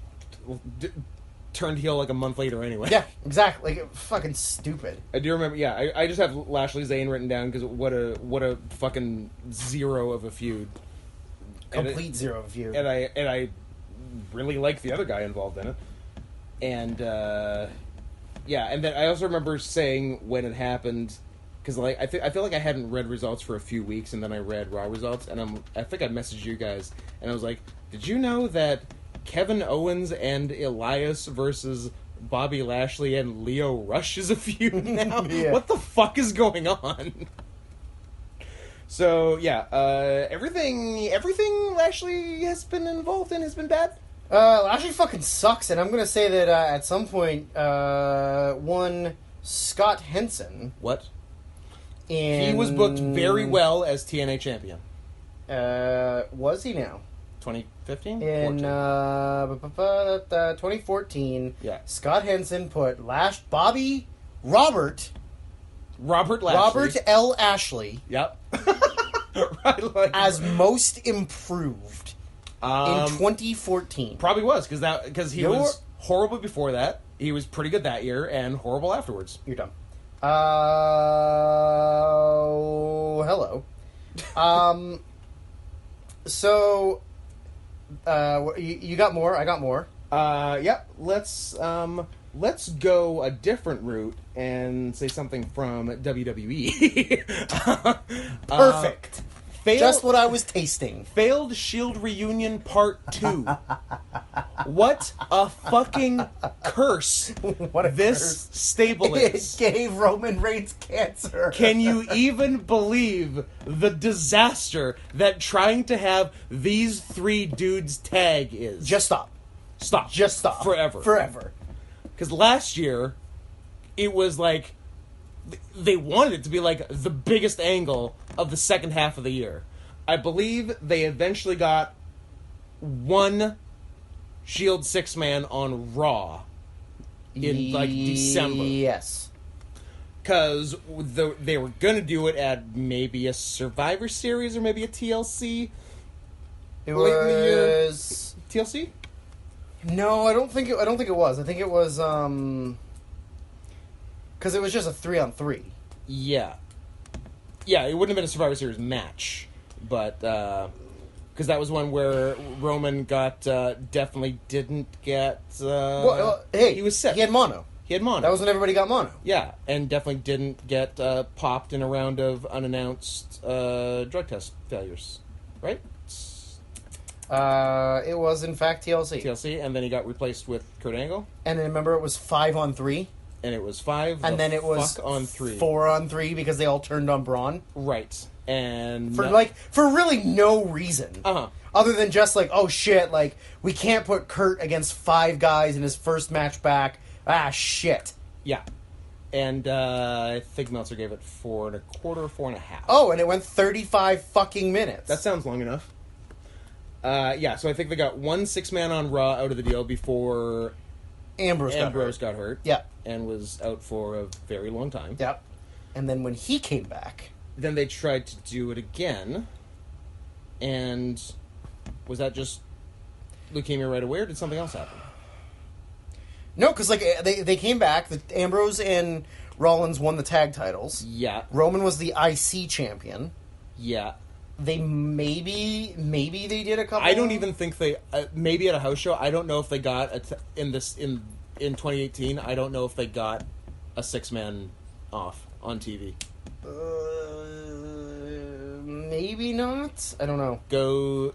A: turned heel like a month later anyway.
B: Yeah, exactly. Like, fucking stupid.
A: I do remember, yeah, I just have Lashley Zane written down because what a fucking zero of a feud.
B: Complete zero of a feud.
A: And I really like the other guy involved in it. And, yeah, and then I also remember saying when it happened, because like I feel like I hadn't read results for a few weeks, and then I read Raw results, and I think I messaged you guys, and I was like, did you know that Kevin Owens and Elias versus Bobby Lashley and Lio Rush is a feud now?
B: Yeah.
A: What the fuck is going on? So yeah, everything Lashley has been involved in has been bad.
B: Lashley fucking sucks, and I'm gonna say that at some point, one Scott Henson.
A: What? He was booked very well as TNA champion.
B: Was he now?
A: 2015?
B: In 2014,
A: yeah.
B: Scott Henson put Robert L. Ashley.
A: Yep. Right,
B: as most improved in 2014.
A: Probably was because he was horrible before that. He was pretty good that year and horrible afterwards.
B: You're dumb. Hello. So, you got more. I got more.
A: Yep. Let's go a different route and say something from WWE.
B: Perfect. Just what I was tasting.
A: Failed Shield Reunion Part 2. What a fucking curse this stable is.
B: It gave Roman Reigns cancer.
A: Can you even believe the disaster that trying to have these 3 dudes tag is?
B: Just stop.
A: Stop.
B: Just stop.
A: Forever. Because last year, it was like... They wanted it to be like the biggest angle of the second half of the year. I believe they eventually got one Shield 6-man on Raw in like December.
B: Yes.
A: Because they were going to do it at maybe a Survivor Series or maybe a TLC.
B: It
A: late in the year.
B: was
A: TLC?
B: No, I don't think it was. I think it was because it was just a 3-on-3.
A: Yeah. Yeah, it wouldn't have been a Survivor Series match, but because that was one where Roman definitely didn't get.
B: Hey,
A: he was sick.
B: He had mono.
A: That
B: was when everybody got mono.
A: Yeah, and definitely didn't get popped in a round of unannounced drug test failures, right?
B: It was in fact
A: TLC, and then he got replaced with Kurt Angle.
B: And then remember, it was 5-on-3.
A: And it was 5.
B: And then it was
A: on 3.
B: 4-on-3 because they all turned on Braun.
A: Right, and
B: for really no reason. Other than just like, oh shit, like we can't put Kurt against 5 guys in his first match back. Ah shit.
A: Yeah, and I think Meltzer gave it 4 1/4, 4 1/2.
B: Oh, and it went 35 fucking minutes.
A: That sounds long enough. Yeah, so I think they got 1 6-man on Raw out of the deal before
B: Ambrose
A: got hurt.
B: Yeah.
A: And was out for a very long time.
B: Yep. And then when he came back...
A: Then they tried to do it again. And was that just leukemia right away, or did something else happen?
B: No, because like they came back. Ambrose and Rollins won the tag titles.
A: Yeah.
B: Roman was the IC champion.
A: Yeah.
B: They maybe they did a couple...
A: I don't even think they... maybe at a house show, I don't know if they got... in 2018, I don't know if they got a 6-man off on TV.
B: Maybe not. I don't know.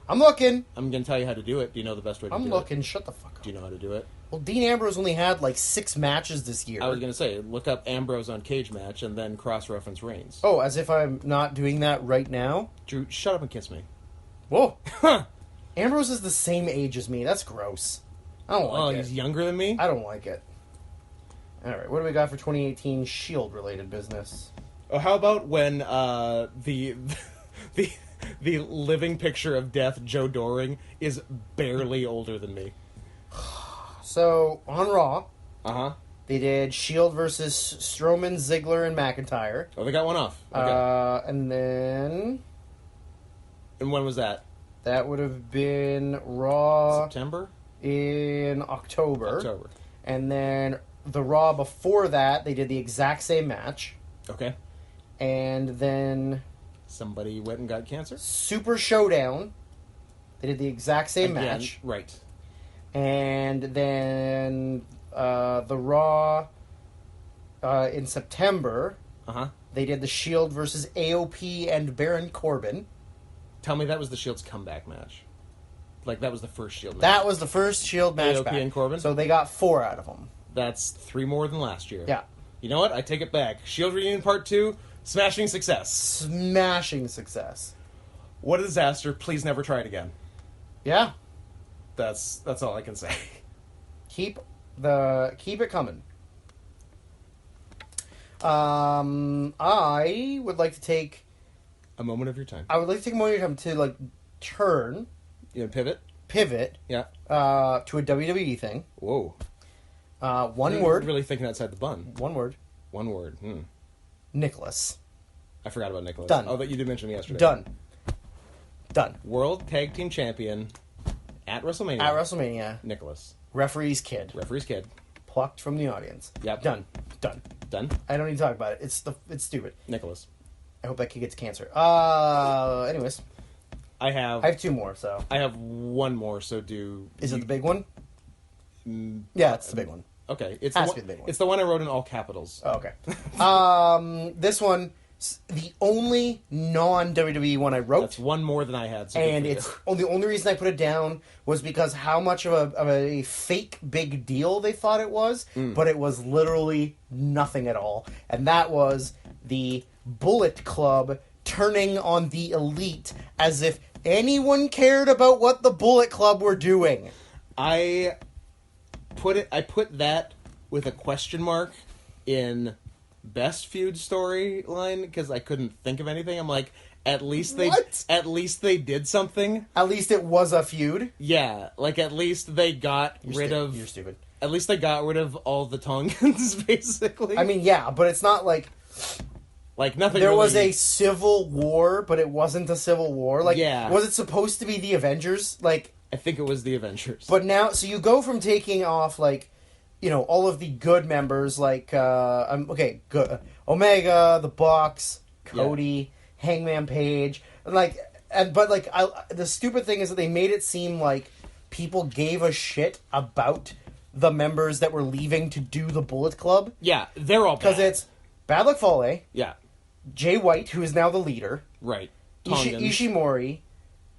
A: I'm
B: looking.
A: I'm going to tell you how to do it. Do you know the best way to do it?
B: I'm looking. Shut the fuck up.
A: Do you know how to do it?
B: Well, Dean Ambrose only had like 6 matches this year.
A: I was going to say, look up Ambrose on Cage Match and then cross-reference Reigns.
B: Oh, as if I'm not doing that right now?
A: Drew, shut up and kiss me.
B: Whoa. Ambrose is the same age as me. That's gross. I don't like it.
A: Oh, he's younger than me?
B: I don't like it. Alright, what do we got for 2018 Shield-related business?
A: Oh, how about when the living picture of death, Joe Doring, is barely older than me?
B: So, on Raw,
A: they
B: did Shield versus Strowman, Ziggler, and McIntyre.
A: Oh, they got one off. Okay.
B: And then...
A: And when was that?
B: That would have been Raw...
A: September?
B: In October. And then the Raw before that, they did the exact same match.
A: Okay.
B: And then...
A: Somebody went and got cancer?
B: Super Showdown. They did the exact same match.
A: Right.
B: And then the Raw in September, they did the Shield versus AOP and Baron Corbin.
A: Tell me that was the Shield's comeback match. Like, that was the first Shield match.
B: That was the first Shield match
A: AOP
B: back.
A: and Corbin?
B: So they got 4 out of them.
A: That's 3 more than last year.
B: Yeah.
A: You know what? I take it back. Shield Reunion Part 2, smashing success.
B: Smashing success.
A: What a disaster. Please never try it again.
B: Yeah.
A: That's all I can say.
B: Keep it coming. I would like to take
A: a moment of your time.
B: I would like to take a moment of your time to like turn.
A: You know, pivot. Yeah.
B: To a WWE thing.
A: Whoa.
B: One word.
A: Really thinking outside the bun.
B: One word. Nicholas.
A: I forgot about Nicholas.
B: Done.
A: Oh, but you did mention him yesterday.
B: Done.
A: World Tag Team Champion at WrestleMania. Nicholas.
B: Referee's kid. Plucked from the audience.
A: Yep.
B: Done. I don't need to talk about it. It's stupid.
A: Nicholas.
B: I hope that kid gets cancer. Anyways.
A: I have
B: 2 more, so.
A: I have 1 more, so do...
B: Is it the big one? Yeah, it's the big one.
A: Okay.
B: Has to be the big one.
A: It's the one I wrote in all capitals.
B: Oh, okay. This one, the only non-WWE one I wrote.
A: That's 1 more than I had. So
B: and the only reason I put it down was because how much of a fake big deal they thought it was, but it was literally nothing at all. And that was the Bullet Club turning on the Elite as if anyone cared about what the Bullet Club were doing.
A: I put that with a question mark in best feud storyline because I couldn't think of anything. I'm like, at least they did something.
B: At least it was a feud.
A: Yeah, like at least they got rid of.
B: You're stupid.
A: At least they got rid of all the Tongans, basically.
B: I mean, yeah, but it's not like
A: Like, nothing
B: There
A: really...
B: was a civil war, but it wasn't a civil war. Like,
A: Yeah.
B: was it supposed to be the Avengers? Like,
A: I think it was the Avengers.
B: but now, so you go from taking off, like, you know, all of the good members, like, good, Omega, the Bucks, Cody, Hangman Page, like, the stupid thing is that they made it seem like people gave a shit about the members that were leaving to do the Bullet Club.
A: Yeah, they're all bad.
B: Because it's Bad Luck Fale,
A: Yeah,
B: Jay White, who is now the leader,
A: right.
B: Ishimori,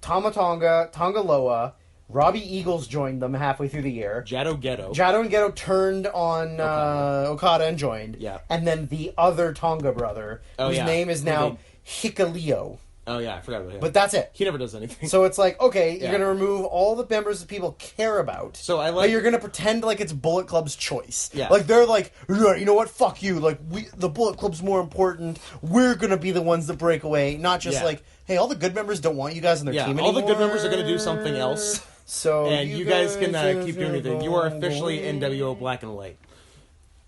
B: Tama Tonga, Tonga Loa, Robbie Eagles joined them halfway through the year.
A: Jado Ghetto.
B: Jado and Ghetto turned on Okada and joined.
A: Yeah.
B: And then the other Tonga brother, whose name is now Hikuleo.
A: Oh, yeah, I forgot about him.
B: But that's it.
A: He never does anything.
B: So it's like, okay, you're going to remove all the members that people care about.
A: So I like...
B: But you're going to pretend like it's Bullet Club's choice.
A: Yeah.
B: Like, they're like, you know what, fuck you. Like, the Bullet Club's more important. We're going to be the ones that break away. Not just like, hey, all the good members don't want you guys on their team anymore.
A: All the good members are going to do something else.
B: So
A: and you guys can keep doing anything. You are officially NWO Black and White.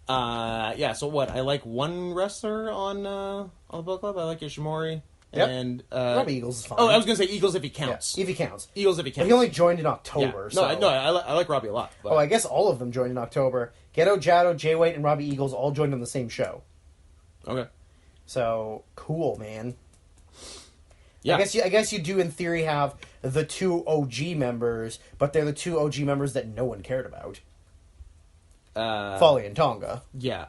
A: Yeah, so what? I like one wrestler on the Bullet Club. I like Ishimori.
B: Yep.
A: And
B: Robbie Eagles is fine.
A: Oh, I was going to say Eagles if he counts.
B: Yeah, if he counts.
A: Eagles if he counts.
B: But he only joined in October.
A: Yeah.
B: So.
A: No, I like Robbie a lot. But...
B: Oh, I guess all of them joined in October. Ghetto, Jado, Jay White, and Robbie Eagles all joined on the same show.
A: Okay.
B: So, cool, man.
A: Yeah.
B: I guess you do, in theory, have the two OG members, but they're the two OG members that no one cared about. Fale and Tonga.
A: Yeah.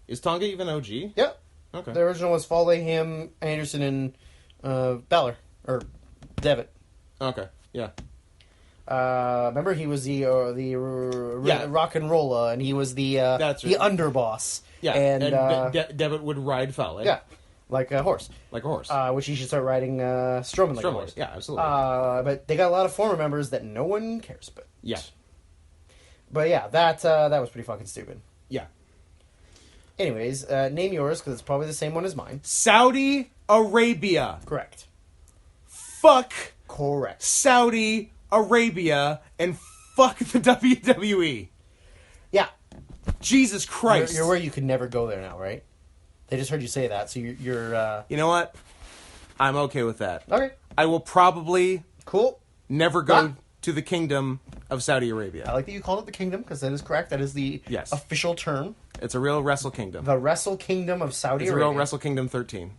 A: Is Tonga even OG?
B: Yep.
A: Okay.
B: The original was Fale, him, Anderson, and Balor. Or Devitt.
A: Okay. Yeah.
B: Remember, he was the rock and roller, and he was the
A: That's right.
B: the underboss.
A: Yeah.
B: And
A: Devitt would ride Fale.
B: Yeah. Like a horse.
A: Like a horse.
B: Which he should start riding Strowman like a horse.
A: Yeah, absolutely.
B: But they got a lot of former members that no one cares about.
A: Yeah.
B: But yeah, that was pretty fucking stupid.
A: Yeah.
B: Anyways, name yours, because it's probably the same one as mine.
A: Saudi Arabia.
B: Correct.
A: Fuck
B: Correct.
A: Saudi Arabia and fuck the WWE.
B: Yeah.
A: Jesus Christ.
B: You're where you could never go there now, right? They just heard you say that, so you're
A: You know what? I'm okay with that.
B: Okay.
A: I will probably
B: Cool.
A: never go to the kingdom of Saudi Arabia.
B: I like that you called it the kingdom, because that is correct. That is the official term.
A: It's a real Wrestle Kingdom.
B: The Wrestle Kingdom of Saudi
A: It's
B: Arabia.
A: a real Wrestle Kingdom 13.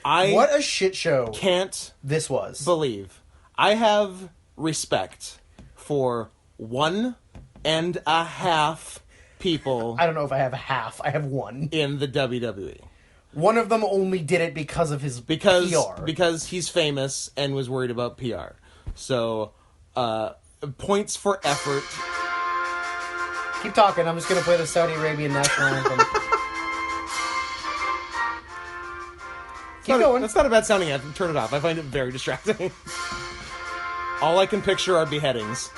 B: What a shit show
A: Can't
B: this was.
A: believe. I have respect for 1.5 people
B: I don't know if I have half. I have one.
A: in the WWE.
B: One of them only did it because of his PR.
A: Because he's famous and was worried about PR. So, points for effort.
B: Keep talking. I'm just going to play the Saudi Arabian national anthem. Keep going.
A: That's not a bad sounding anthem. Turn it off. I find it very distracting. All I can picture are beheadings.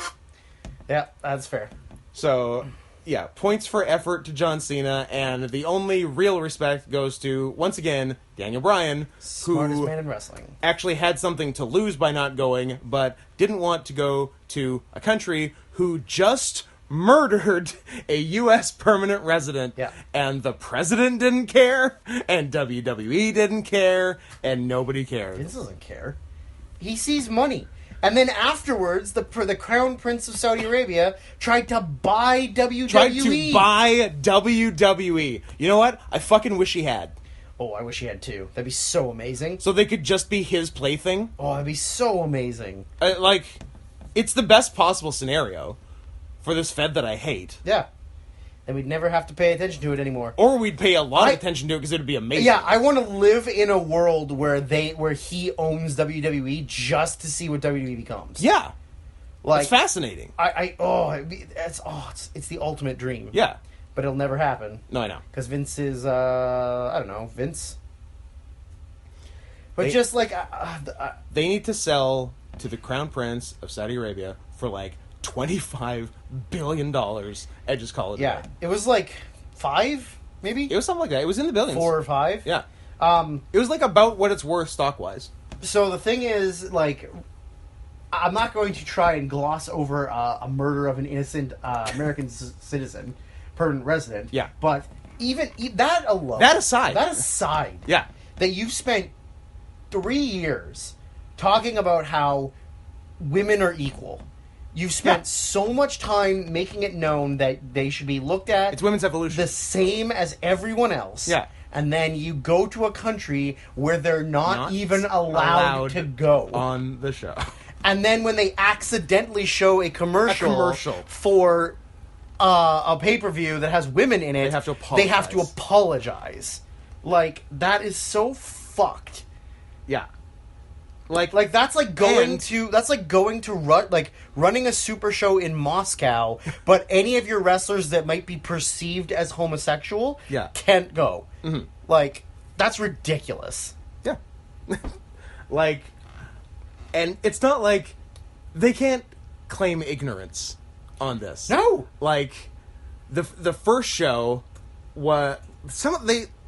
B: Yeah, that's fair.
A: So, yeah, points for effort to John Cena, and the only real respect goes to, once again, Daniel Bryan,
B: Smartest
A: who
B: man in wrestling.
A: actually had something to lose by not going, but didn't want to go to a country who just murdered a U.S. permanent resident.
B: Yeah.
A: And the president didn't care, and WWE didn't care, and nobody cared.
B: Vince doesn't care. He sees money. And then afterwards, the Crown Prince of Saudi Arabia tried to buy WWE.
A: Tried to buy WWE. You know what? I fucking wish he had.
B: Oh, I wish he had too. That'd be so amazing.
A: So they could just be his plaything.
B: Oh, that'd be so amazing.
A: It's the best possible scenario for this Fed that I hate.
B: Yeah. And we'd never have to pay attention to it anymore.
A: Or we'd pay a lot of attention to it because it would be amazing.
B: Yeah, I want to live in a world where he owns WWE just to see what WWE becomes.
A: Yeah.
B: Like,
A: it's fascinating.
B: It's the ultimate dream.
A: Yeah.
B: But it'll never happen.
A: No, I know.
B: Because Vince is, I don't know, Vince. But
A: they need to sell to the Crown Prince of Saudi Arabia for $25 billion and just call it.
B: Yeah. It was 5, maybe?
A: It was something like that. It was in the billions.
B: 4 or 5.
A: Yeah. It was about what it's worth stock-wise.
B: So the thing is, I'm not going to try and gloss over a murder of an innocent American citizen, permanent resident.
A: Yeah.
B: But that alone.
A: That aside.
B: Yeah. That you've spent 3 years talking about how women are equal. You've spent so much time making it known that they should be looked at...
A: It's women's evolution.
B: ...the same as everyone else.
A: Yeah.
B: And then you go to a country where they're not even allowed to go.
A: On the show.
B: And then when they accidentally show a commercial. For a pay-per-view that has women in it... They have to apologize. Like, that is so fucked.
A: Yeah.
B: Like that's like going to running a super show in Moscow, but any of your wrestlers that might be perceived as homosexual can't go.
A: Mm-hmm.
B: Like, that's ridiculous.
A: Yeah. Like, and it's not like they can't claim ignorance on this.
B: No.
A: Like, the first show no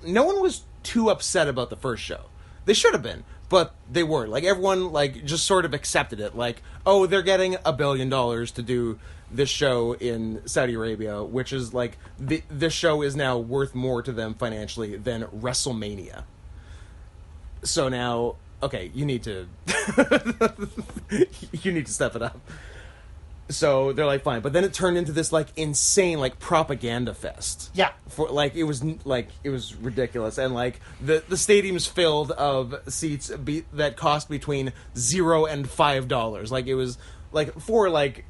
A: one was too upset about the first show. They should have been. But they weren't. Like, everyone, like, just sort of accepted it. Like, oh, they're getting $1 billion to do this show in Saudi Arabia, which is, like, this show is now worth more to them financially than WrestleMania. So now, okay, you need to... you need to step it up. So they're like, fine. But then it turned into this, like, insane, like, propaganda fest.
B: Yeah.
A: It was ridiculous. And, like, the stadium's filled of seats that cost between $0 and $5. Like, it was, like, for, like...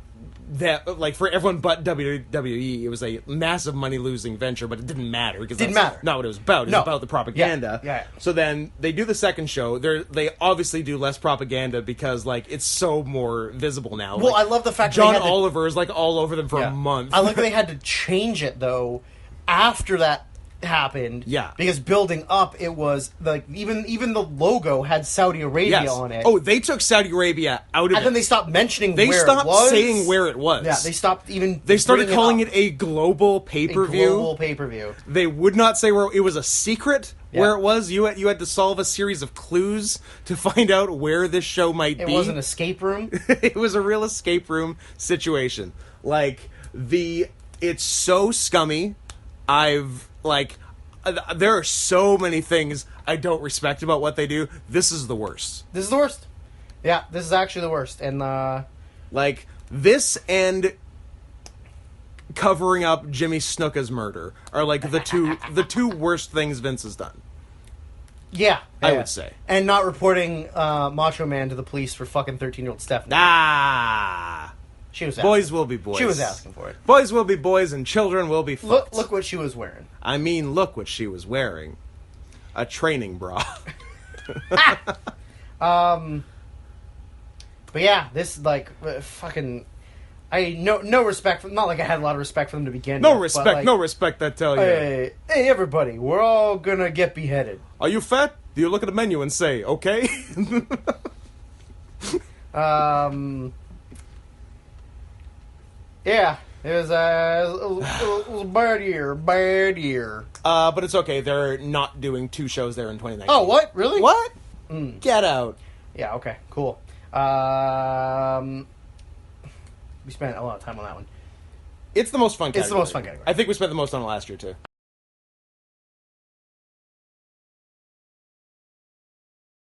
A: that, like, for everyone but WWE, it was a massive money-losing venture, but it didn't matter. Because that's not what it was about. It was about the propaganda.
B: Yeah.
A: So then they do the second show. They obviously do less propaganda because, like, it's so more visible now.
B: Well,
A: like,
B: I love the fact
A: John
B: that
A: Oliver is, like, all over them for a month.
B: I like that they had to change it, though, after that happened.
A: Yeah.
B: Because building up, it was, like, even the logo had Saudi Arabia on it.
A: Oh, they took Saudi Arabia out of it.
B: And then they stopped mentioning where it was.
A: They stopped saying where it was.
B: Yeah, they stopped even...
A: They started calling it a global pay-per-view.
B: A global pay-per-view.
A: They would not say where... It was a secret where it was. You had to solve a series of clues to find out where this show might be.
B: It was an escape room.
A: It was a real escape room situation. Like, it's so scummy. There are so many things I don't respect about what they do. This is the worst.
B: This is the worst. Yeah, this is actually the worst. And,
A: like, this and covering up Jimmy Snuka's murder are, like, the two worst things Vince has done.
B: Yeah.
A: I would say.
B: And not reporting Macho Man to the police for fucking 13-year-old Stephanie. She was asking.
A: Boys will be boys.
B: She was asking for it.
A: Boys will be boys and children will be fucked.
B: Look what she was wearing.
A: I mean, look what she was wearing. A training bra.
B: But yeah, this, like, fucking... no respect for... Not like I had a lot of respect for them to begin with.
A: No respect, I tell you.
B: Hey, everybody, we're all gonna get beheaded.
A: Are you fat? Do you look at the menu and say, okay?
B: Yeah, it was a bad year.
A: But it's okay. They're not doing 2 shows there in 2019.
B: Oh, what? Really?
A: What? Get out.
B: Yeah, okay, cool. We spent a lot of time on that one.
A: It's the most fun category.
B: It's the most fun category.
A: I think we spent the most on it last year, too.